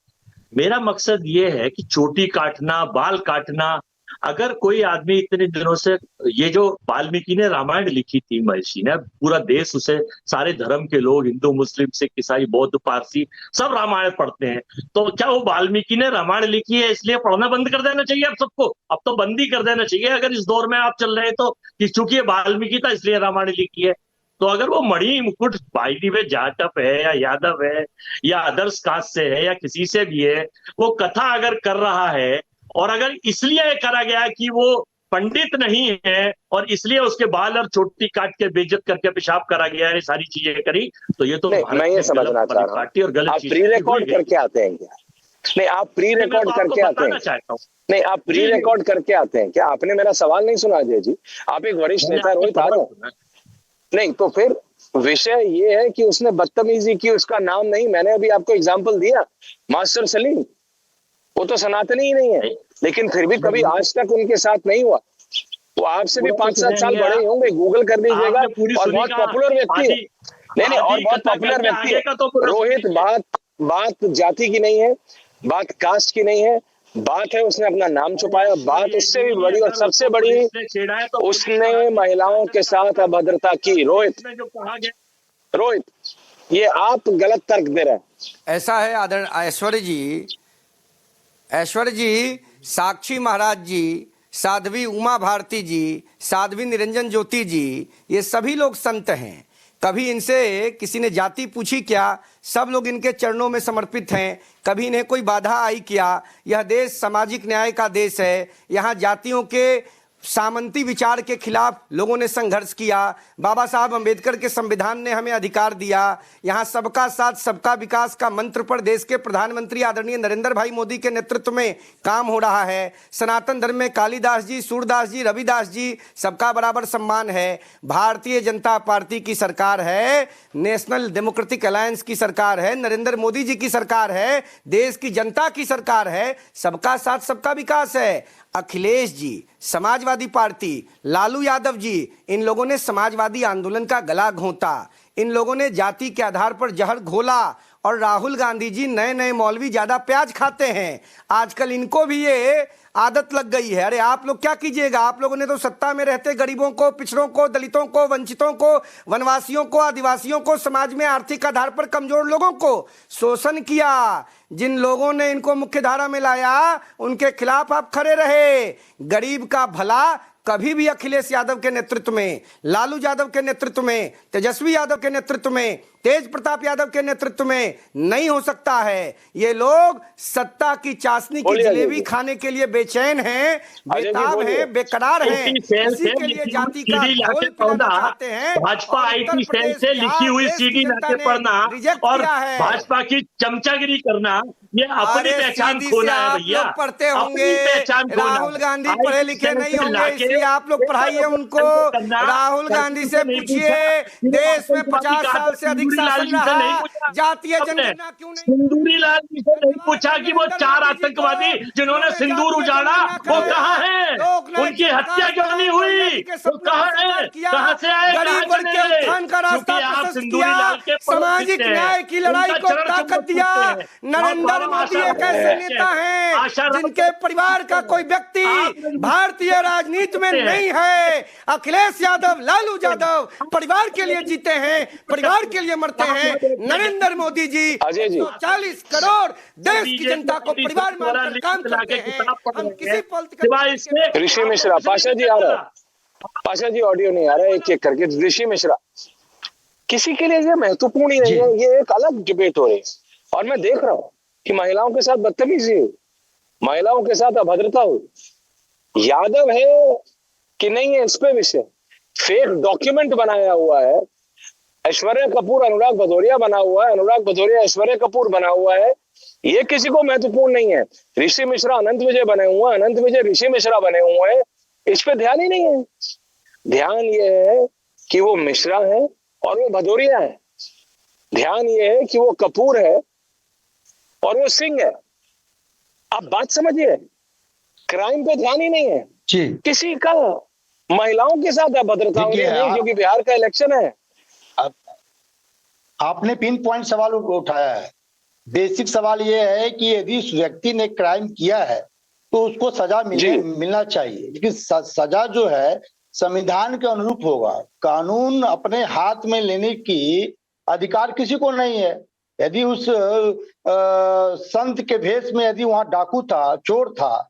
Speaker 8: मेरा मकसद ये है कि चोटी काटना, बाल काटना, अगर कोई आदमी इतने दिनों से, ये जो वाल्मीकि ने रामायण लिखी थी, महर्षि ने, पूरा देश उसे, सारे धर्म के लोग, हिंदू, मुस्लिम, सिख, ईसाई, बौद्ध, पारसी, सब रामायण पढ़ते हैं, तो क्या वो वाल्मीकि ने रामायण लिखी है इसलिए पढ़ना बंद कर देना चाहिए अब सबको? अब तो बंद ही कर देना चाहिए अगर इस दौर में आप चल रहे हैं तो, कि चूंकि वाल्मीकि था इसलिए रामायण लिखी है। तो अगर वो मणि मुकुट बाइडी में जाटप है या यादव है या अदर्स कास्ट से है या किसी से भी है, वो कथा अगर कर रहा है, और अगर इसलिए करा गया कि वो पंडित नहीं है और इसलिए उसके बाल और चोटी काट के बेइज्जत करके पेशाब करा गया है, सारी चीजें करी, तो ये तो
Speaker 4: मैं ये समझना चाह रहा हूँ, आप प्री रिकॉर्ड करके आते हैं क्या? नहीं, आप प्री रिकॉर्ड करके आते हैं? नहीं, आप प्री रिकॉर्ड करके आते हैं क्या? आपने मेरा सवाल नहीं सुना अजय जी, आप एक वरिष्ठ नेता रोहित आ रहे हो। नहीं, तो फिर विषय ये है कि उसने बदतमीजी की, उसका नाम नहीं, मैंने अभी आपको एग्जांपल दिया मास्टर सलीम, वो तो सनातनी ही नहीं है, लेकिन फिर भी कभी आज तक उनके साथ नहीं हुआ। वो आपसे भी 5-7 साल बड़े ही होंगे, गूगल कर लीजिएगा, और बहुत पॉपुलर व्यक्ति है। नहीं, और बहुत पॉपुलर व्यक्ति है रोहित। बात जाति की नहीं है, बात कास्ट की नहीं है, बात है उसने अपना नाम छुपाया। बात उससे भी बड़ी और सबसे बड़ी, उसने महिलाओं के साथ अभद्रता की। रोहित, ये आप गलत तर्क दे रहे हैं।
Speaker 6: ऐसा है आदरणीय ऐश्वर्य जी, साक्षी महाराज जी, साध्वी उमा भारती जी, साध्वी निरंजन ज्योति जी, ये सभी लोग संत हैं। कभी इनसे किसी ने जाति पूछी क्या? सब लोग इनके चरणों में समर्पित हैं। कभी इन्हें कोई बाधा आई क्या? यह देश सामाजिक न्याय का देश है। यहाँ जातियों के सामंती विचार के खिलाफ लोगों ने संघर्ष किया। बाबा साहब अंबेडकर के संविधान ने हमें अधिकार दिया। यहाँ सबका साथ सबका विकास का मंत्र पर देश के प्रधानमंत्री आदरणीय नरेंद्र भाई मोदी के नेतृत्व में काम हो रहा है। सनातन धर्म में कालिदास जी, सूरदास जी, रविदास जी, सबका बराबर सम्मान है। भारतीय जनता पार्टी की सरकार है, नेशनल डेमोक्रेटिक अलायंस की सरकार है, नरेंद्र मोदी जी की सरकार है, देश की जनता की सरकार है। सबका साथ सबका विकास है। अखिलेश जी, समाजवादी पार्टी, लालू यादव जी, इन लोगों ने समाजवादी आंदोलन का गला घोंटा। इन लोगों ने जाति के आधार पर जहर घोला। और राहुल गांधी जी, नए नए मौलवी ज्यादा प्याज खाते हैं। आजकल इनको भी ये आदत लग गई है। अरे आप लोग क्या कीजिएगा? आप लोगों ने तो सत्ता में रहते गरीबों को, पिछड़ों को, दलितों को, वंचितों को, वनवासियों को, आदिवासियों को, समाज में आर्थिक आधार पर कमजोर लोगों को शोषण किया। जिन लोगों ने इनको मुख्य धारा में लाया, उनके खिलाफ आप खड़े रहे। गरीब का भला कभी भी अखिलेश यादव के नेतृत्व में, लालू यादव के नेतृत्व में, तेजस्वी यादव के नेतृत्व में, तेज प्रताप यादव के नेतृत्व में नहीं हो सकता है। ये लोग सत्ता की चाशनी की जलेबी खाने के लिए बेचैन हैं, बेताब हैं, बेकरार हैं। इसी के लिए जाति का घोल पिलाना चाहते हैं।
Speaker 8: भाजपा आईटी सेल से लिखी हुई सीडी लाके पढ़ना और भाजपा की चमचागिरी करना, ये अपनी पहचान खोना है भैया।
Speaker 6: पढ़ते होंगे, राहुल गांधी पढ़े लिखे नहीं होंगे, इसलिए आप लोग पढ़ाइए उनको। राहुल गांधी से पूछिए, देश में 50 साल से अधिक शासन रहा, जातीय जनगणना क्यों नहीं?
Speaker 8: सिंदूरी लाल जी से नहीं पूछा कि वो 4 आतंकवादी जिन्होंने सिंदूर उजाड़ा वो कहाँ है, उनकी हत्या क्यों नहीं हुई, वो कहाँ है, कहाँ से आए,
Speaker 6: गरीब वर्ग के उत्थान का रास्ता प्रशस्त किया, सामाजिक न्याय की लड़ाई को ताकत दिया। नरेंद्र मोदी एक ऐसे नेता हैं जिनके परिवार का कोई व्यक्ति भारतीय राजनीति में नहीं है। अखिलेश यादव, लालू यादव परिवार के लिए जीते हैं, परिवार के लिए मरते हैं। नरेंद्र मोदी जी 40 करोड़ देश की जनता को परिवार मानकर काम करते हैं। हम किसी पॉलिटिकल
Speaker 4: ऋषि मिश्रा, पाशा जी आ रहा है, पाशा जी ऑडियो नहीं आ रहा है, एक एक करके। ऋषि मिश्रा, किसी के लिए ये महत्वपूर्ण ही नहीं है, ये एक अलग डिबेट हो रही है। और मैं देख रहा हूं कि महिलाओं के साथ बदतमीजी हुई, महिलाओं के साथ अभद्रता हुई। यादव है कि नहीं है इस पे विषय, फेक डॉक्यूमेंट बनाया हुआ है। ऐश्वर्या कपूर अनुराग भदौरिया बना हुआ है, अनुराग भदौरिया ऐश्वर्या कपूर बना हुआ है। ये किसी को महत्वपूर्ण नहीं है। ऋषि मिश्रा अनंत विजय बने हुए हैं, अनंत विजय ऋषि मिश्रा बने हुए हैं, इस पे ध्यान ही नहीं है। ध्यान ये है कि वो मिश्रा है और वो भदौरिया है। ध्यान ये है कि वो कपूर है और वो सिंह है। आप बात समझिए, क्राइम पे ध्यान ही नहीं है किसी का। महिलाओं के साथ अभद्रता हो रही है क्योंकि बिहार का इलेक्शन है।
Speaker 9: आपने पिन पॉइंट सवाल उठाया है। बेसिक सवाल यह है कि यदि उस व्यक्ति ने क्राइम किया है तो उसको सजा मिलना चाहिए, लेकिन सजा जो है संविधान के अनुरूप होगा। कानून अपने हाथ में लेने की अधिकार किसी को नहीं है। यदि उस संत के भेष में यदि वहां डाकू था, चोर था,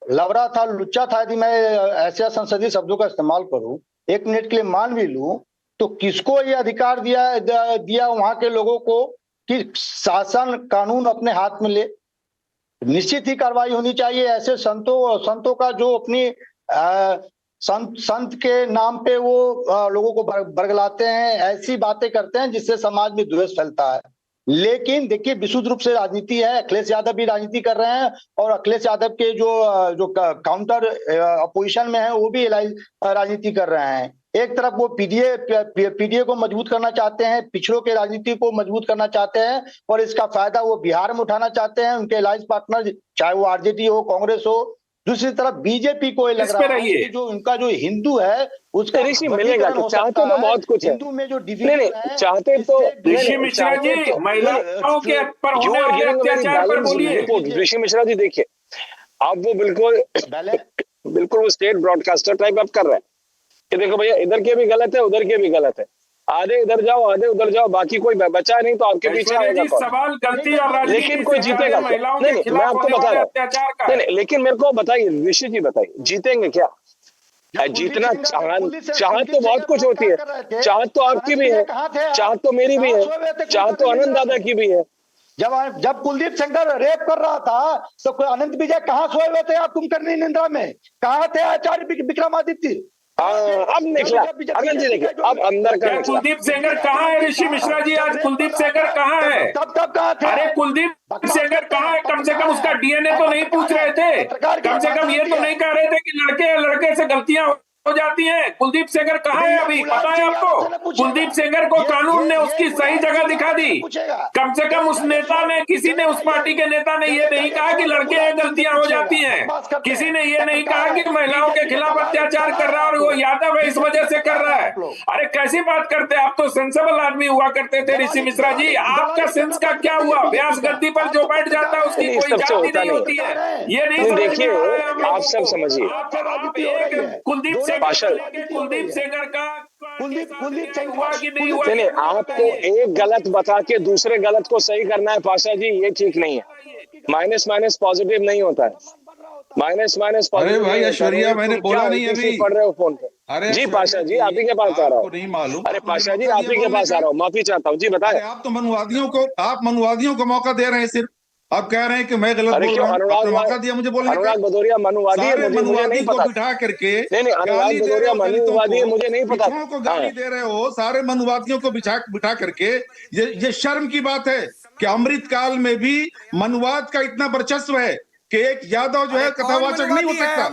Speaker 9: लवरा था, लुच्चा था, यदि मैं ऐसे संसदीय शब्दों का इस्तेमाल करूं, 1 मिनट के लिए मान भी लूं, तो किसको ये अधिकार दिया वहां के लोगों को कि शासन कानून अपने हाथ में ले? निश्चित ही कार्रवाई होनी चाहिए। ऐसे संतों का जो अपनी संत के नाम पे वो लोगों को बरगलाते हैं, ऐसी बातें करते हैं जिससे समाज में द्वेष फैलता है। लेकिन देखिए विशुद्ध रूप से राजनीति है, अखिलेश यादव भी राजनीति कर रहे हैं और अखिलेश यादव के जो काउंटर अपोजिशन में है वो भी राजनीति कर रहे हैं। एक तरफ वो पीडीए को मजबूत करना चाहते हैं, पिछड़ों के राजनीति को मजबूत करना चाहते हैं और इसका फायदा वो बिहार में उठाना चाहते हैं, उनके अलायंस पार्टनर चाहे वो आरजेडी हो, कांग्रेस हो। दूसरी तरफ बीजेपी को लग रहा है कि जो उनका जो हिंदू है उसका
Speaker 4: ऋषि मिलेगा तो चाहते तो बहुत कुछ है।
Speaker 9: हिंदू में जो डिवीजन है
Speaker 4: चाहते तो
Speaker 5: ऋषि मिश्रा जी महिलाओं के पर होने वाले अत्याचार पर बोलिए।
Speaker 4: ऋषि मिश्रा जी देखिए, आप वो बिल्कुल वो स्टेट ब्रॉडकास्टर टाइप आप कर रहे हैं कि देखो भैया इधर के भी गलत है उधर के भी गलत है, आधे इधर जाओ आधे उधर जाओ, बाकी कोई बचा नहीं तो आपके पीछे आएगा कौन?
Speaker 5: सवाल गलती और राजनीति
Speaker 4: लेकिन कोई जीतेगा क्या? नहीं मैं आपको बता रहा हूँ, नहीं लेकिन मेरे को बताइए ऋषि जी, बताइए जीतेंगे क्या? जीतना चाहत तो बहुत कुछ होती है, चाहत तो आपकी भी है, चाहत तो मेरी भी है, चाहत तो आनंद दादा की भी है।
Speaker 9: जब कुलदीप सेंगर रेप कर रहा था तो अनंत विजय कहाँ सोए हुए थे? आप तुम करनी निंदा में कहाँ थे? आचार्य विक्रमादित्य
Speaker 4: अब निकला आनंद जी, देखिए अब अंदर का
Speaker 5: कुलदीप सेंगर कहाँ है? ऋषि मिश्रा जी आज कुलदीप सेंगर कहाँ है?
Speaker 9: तब कहाँ थे?
Speaker 5: अरे कुलदीप सेंगर कहाँ है? कम से कम उसका डीएनए तो नहीं पूछ रहे थे, कम से कम ये तो नहीं कह रहे थे कि लड़के से गलतियां हो जाती हैं। कुलदीप सेंगर कहाँ है अभी? पता है आपको? कुलदीप सेंगर को कानून ने उसकी सही जगह दिखा दी। कम से कम उस नेता ने, किसी ने, उस पार्टी के नेता ने ये नहीं कहा कि लड़के हैं गलतियां हो जाती हैं। किसी ने ये नहीं कहा कि महिलाओं के खिलाफ अत्याचार कर रहा है और वो यादव है इस वजह से कर रहा है। अरे कैसी बात करते हैं आप? तो सेंसेबल आदमी हुआ करते थे ऋषि मिश्रा जी, आपका सेंस का क्या हुआ? व्यास गद्दी पर जो बैठ जाता है उसकी कोई जाति नहीं होती है, ये नहीं
Speaker 4: देखिए आप सब समझिए।
Speaker 5: कुलदीप
Speaker 4: कुलदीप
Speaker 5: सेंगर का
Speaker 4: हुआ कि नहीं हुआ? नहीं आपको एक गलत बता के दूसरे गलत को सही करना है पाशा जी, ये ठीक नहीं है। माइनस माइनस पॉजिटिव नहीं होता है, माइनस माइनस पॉजिटिव।
Speaker 10: अरे भाई ऐश्वर्या मैंने बोला नहीं अभी,
Speaker 4: पढ़ रहे हो फोन पे?
Speaker 10: अरे
Speaker 4: जी पाशा जी आप ही के पास आ रहा हूँ।
Speaker 10: नहीं मालूम?
Speaker 4: अरे पाशा जी आप ही के पास आ रहा हूँ, माफी चाहता हूँ जी बताए।
Speaker 10: आप तो मनुवादियों को मौका दे रहे हैं, सिर्फ आप कह रहे हैं कि मैं गलत बोल रहा हूं। आपने मौका दिया मुझे बोलने का।
Speaker 4: अनुराग भदौरिया मनुवादी है, मुझे नहीं पता।
Speaker 10: बिठा करके
Speaker 4: नहीं अनुराग भदौरिया मनुवादी है, मुझे नहीं पता।
Speaker 10: को गाली दे रहे हो, सारे मनुवादियों को बिठा करके। ये शर्म की बात है कि अमृत काल में भी मनुवाद का इतना वर्चस्व है कि एक यादव जो है कथावाचक नहीं हो सकता,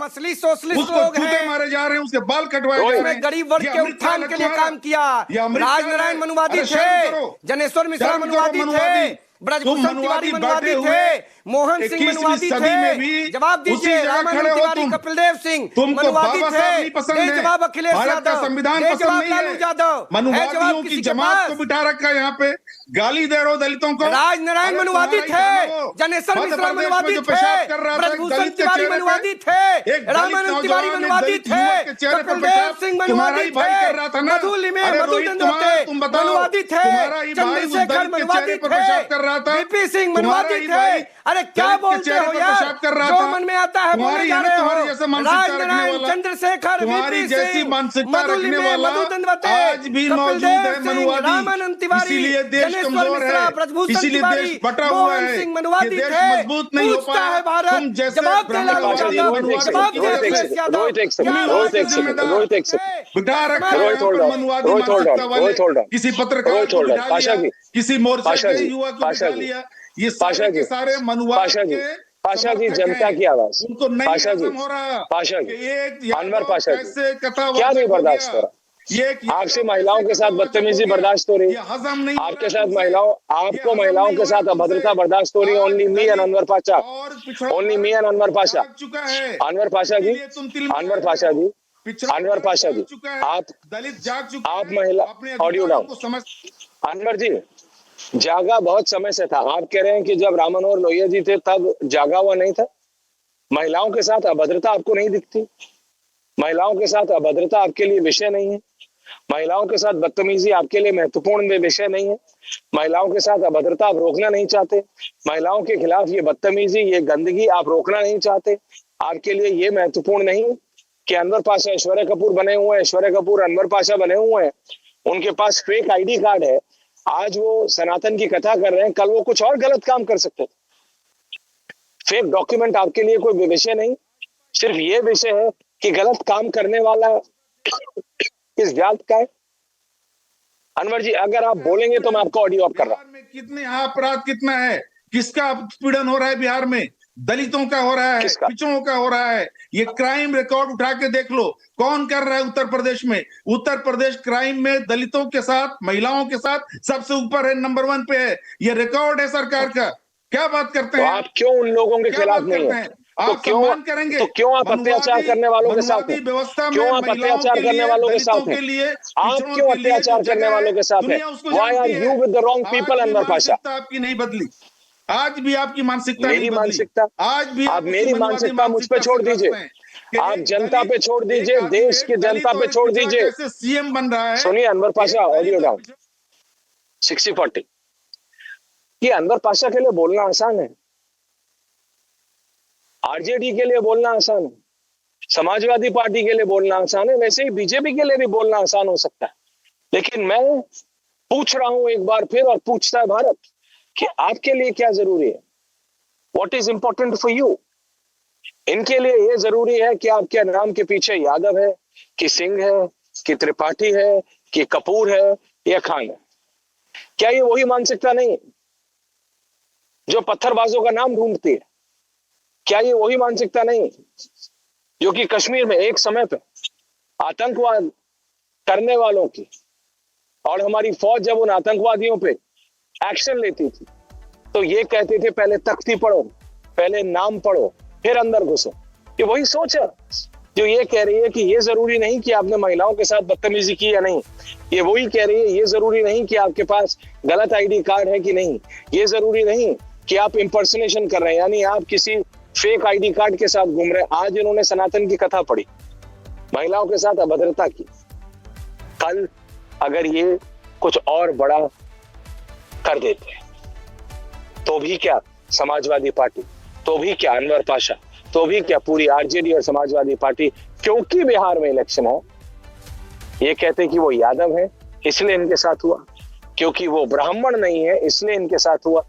Speaker 10: उसको जूते मारे जा रहे हैं, उसके बाल कटवाए जा रहे हैं।
Speaker 6: गरीब वर्ग के उत्थान के लिए काम किया। राजनारायण मनुवादी थे, जनेश्वर मिश्रा मनुवादी थे, ब्रजभूषण तिवारी मनुवादी थे, मोहन सिंह मनुवादी थे। जवाब दीजिए, रामानंद तिवारी, कपिल देव सिंह मनुवादी थे। जवाब अखिलेश यादव,
Speaker 10: संविधान
Speaker 6: जवाब लालू यादव,
Speaker 10: मनुवादियों की जमात को बिठा रखा है यहाँ पे, गाली दे रहे हो दलितों को।
Speaker 6: राजनारायण मनुवादी थे, जनेश्वर मिश्रा मनुवादी थे, ब्रजभूषण तिवारी मनुवादी थे, रामानंद तिवारी मनुवादी थे, कपिल देव सिंह मनुवादी थे, मधु लिमे मनुवादी थे, चंद्रशेखर मनुवादी थे, वीपी सिंह मनुवादी थे। अरे क्या बोलते हो यार? जो मन में आता है बोले जा रहे हो। राजनारायण, चंद्रशेखर, वीपी सिंह, मधु लिमे, मधु दंडवते, कपिल देव सिंह, रामानंद तिवारी, जनेश्वर मिश्रा, ब्रजभूषण तिवारी, मोहन सिंह मनुवादी थे। पूछता है भारत, जवाब दे लालू यादव, जवाब दे अखिलेश यादव।
Speaker 4: रोहित एक सेकंड,
Speaker 10: किसी पत्रकार को बिठा लिया, किसी मोर्चा के युवा को बिठा लिया। ये सारे
Speaker 4: पाशा जी जनता की आवाज,
Speaker 10: उनको
Speaker 4: पाशा जी अनवर पाशा जी क्या नहीं बर्दाश्त हो रहा? आपसे महिलाओं के साथ बदतमीजी बर्दाश्त हो रही है, आपके साथ आपको महिलाओं के साथ अभद्रता बर्दाश्त हो रही है। Only me and Anwar Pasha, only me and Anwar Pasha. Anwar Pasha ji आप महिला, ऑडियो डाउन। अनवर जी जागा बहुत समय से था। आप कह रहे हैं कि जब राम मनोहर लोहिया जी थे तब जागा हुआ नहीं था। महिलाओं के साथ अभद्रता आपको नहीं दिखती, महिलाओं के साथ अभद्रता आपके लिए विषय नहीं है, महिलाओं के साथ बदतमीजी आपके लिए महत्वपूर्ण विषय नहीं है, महिलाओं के साथ अभद्रता आप रोकना नहीं चाहते, महिलाओं के खिलाफ ये बदतमीजी, ये गंदगी आप रोकना नहीं चाहते। आपके लिए ये महत्वपूर्ण नहीं कि अनवर पाशा ऐश्वर्या कपूर बने हुए हैं, ऐश्वर्या कपूर अनवर पाशा बने हुए हैं, उनके पास फेक आईडी कार्ड है, आज वो सनातन की कथा कर रहे हैं, कल वो कुछ और गलत काम कर सकते थे। फेक डॉक्यूमेंट आपके लिए कोई विषय नहीं, सिर्फ ये विषय है कि गलत काम करने वाला किस जात का है? अनवर जी, अगर आप बोलेंगे तो मैं आपको ऑडियो ऑफ कर रहा हूं।
Speaker 10: बिहार में कितने अपराध कितना है, किसका उत्पीड़न हो रहा है बिहार में? दलितों का हो रहा है,
Speaker 4: किसका?
Speaker 10: पिछड़ों का हो रहा है। ये क्राइम रिकॉर्ड उठा के देख लो, कौन कर रहा है उत्तर प्रदेश में। उत्तर प्रदेश क्राइम में दलितों के साथ, महिलाओं के साथ सबसे ऊपर है, नंबर 1 पे है। ये रिकॉर्ड है सरकार का। क्या बात करते
Speaker 4: तो
Speaker 10: हैं
Speaker 4: आप क्यों उन लोगों के
Speaker 10: क्या
Speaker 4: खिलाफ
Speaker 10: बात
Speaker 4: नहीं
Speaker 10: करते
Speaker 4: है?
Speaker 10: हैं?
Speaker 4: तो
Speaker 10: आप सम्मान करेंगे?
Speaker 4: तो क्यों आप अत्याचार करने वालों के साथ हैं?
Speaker 10: व्यवस्था में
Speaker 4: क्यों आप
Speaker 10: महिलाओं
Speaker 4: अत्याचार
Speaker 10: के
Speaker 4: करने
Speaker 10: लिए,
Speaker 4: वालों के
Speaker 10: दलितों
Speaker 4: साथ हैं?
Speaker 10: के लिए,
Speaker 4: आप
Speaker 10: पिछड़ों
Speaker 4: क्यों
Speaker 10: के लिए
Speaker 4: अत्याचार
Speaker 10: जो
Speaker 4: करने
Speaker 10: जगह
Speaker 4: वालों के साथ हैं?
Speaker 10: दुनिया उसको
Speaker 4: Why are
Speaker 10: जानती है।
Speaker 4: you with the wrong people,
Speaker 10: आज भी
Speaker 4: अनवर पाशा?
Speaker 10: मानसिकता आपकी नहीं बदली, आज भी आपकी मानसिकता
Speaker 4: मेरी
Speaker 10: नहीं बदली।
Speaker 4: मानसिकता,
Speaker 10: आज भी
Speaker 4: आप
Speaker 10: उसी
Speaker 4: मेरी
Speaker 10: मनवादी
Speaker 4: मानसिकता मुझ पे छोड़
Speaker 10: से ग्रस्त
Speaker 4: दीजिए।
Speaker 10: हैं कि
Speaker 4: आप
Speaker 10: एक
Speaker 4: जनता
Speaker 10: दलित,
Speaker 4: पे छोड़
Speaker 10: एक
Speaker 4: दीजिए,
Speaker 10: आदमी,
Speaker 4: देश
Speaker 10: एक
Speaker 4: की
Speaker 10: दलित
Speaker 4: जनता
Speaker 10: और
Speaker 4: पे
Speaker 10: एक
Speaker 4: छोड़
Speaker 10: पिछड़ा
Speaker 4: दीजिए।
Speaker 10: कैसे सीएम बन रहा है।
Speaker 4: सुनिए अनवर पाशा,
Speaker 10: एक
Speaker 4: ऑडियो
Speaker 10: दलित और
Speaker 4: डाउन 60-40। ये अनवर पाशा के लिए बोलना आसान है, आरजेडी के लिए बोलना आसान है, समाजवादी पार्टी के लिए बोलना आसान है, वैसे ही बीजेपी के लिए भी बोलना आसान हो सकता है। लेकिन मैं पूछ रहा हूं एक बार फिर, और पूछता है भारत, कि आपके लिए क्या जरूरी है? What is important for you? इनके लिए यह जरूरी है कि आपके नाम के पीछे यादव है, कि सिंह है, कि त्रिपाठी है, कि कपूर है या खान है। क्या ये वही मानसिकता नहीं है जो पत्थरबाजों का नाम ढूंढती है? क्या ये वही मानसिकता नहीं है जो कि कश्मीर में एक समय पे आतंकवाद करने वालों की, और हमारी फौज जब उन आतंकवादियों पे एक्शन लेती थी तो ये कहते थे पहले तख्ती पढ़ो, पहले नाम पढ़ो, फिर अंदर घुसो। ये वही सोच है जो ये कह रही है कि ये जरूरी नहीं कि आपने महिलाओं के साथ बदतमीजी की या नहीं। ये वही कह रही है ये जरूरी नहीं कि आपके पास गलत आईडी कार्ड है कि नहीं। ये जरूरी नहीं कि आप इंपर्सनेशन कर रहे हैं, यानी आप किसी फेक आईडी कार्ड के साथ घूम रहे हैं। आज इन्होंने सनातन की कथा पढ़ी, महिलाओं के साथ अभद्रता की। कल अगर ये कुछ और बड़ा कर देते तो भी क्या समाजवादी पार्टी, तो भी क्या अनवर पाशा, तो भी क्या पूरी आरजेडी और समाजवादी पार्टी, क्योंकि बिहार में इलेक्शन है, ये कहते कि वो यादव है इसलिए इनके साथ हुआ, क्योंकि वो ब्राह्मण नहीं है इसलिए इनके साथ हुआ,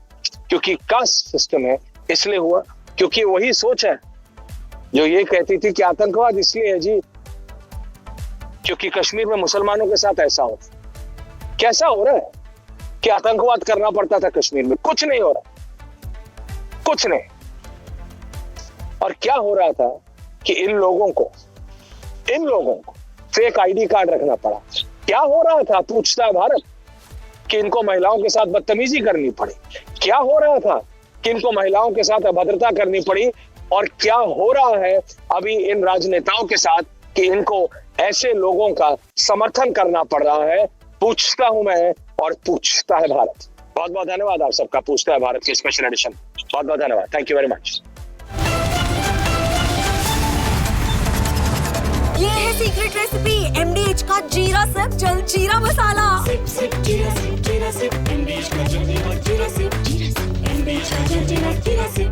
Speaker 4: क्योंकि कास्ट सिस्टम है इसलिए हुआ, क्योंकि वही सोच है जो ये कहती थी कि आतंकवाद इसलिए है जी क्योंकि कश्मीर में मुसलमानों के साथ ऐसा हो। कैसा हो रहा है कि आतंकवाद करना पड़ता था कश्मीर में? कुछ नहीं हो रहा, कुछ नहीं। और क्या हो रहा था कि इन लोगों को फेक आईडी कार्ड रखना पड़ा। क्या हो रहा था, पूछता है भारत, कि इनको महिलाओं के साथ बदतमीजी करनी पड़ी। क्या हो रहा था कि इनको महिलाओं के साथ अभद्रता करनी पड़ी। और क्या हो रहा है अभी इन राजनेताओं के साथ कि इनको ऐसे लोगों का समर्थन करना पड़ रहा है। पूछता हूं मैं और पूछता है भारत। बहुत बहुत धन्यवाद आप सबका। पूछता है भारत के स्पेशल एडिशन, बहुत बहुत धन्यवाद। Thank you very much.
Speaker 11: ये है सीक्रेट रेसिपी MDH का जीरा सिर्फ जल जीरा मसाला।
Speaker 12: सिप सिप जीरा सिप MDH का जल जीरा सिप MDH का जल जीरा सिप।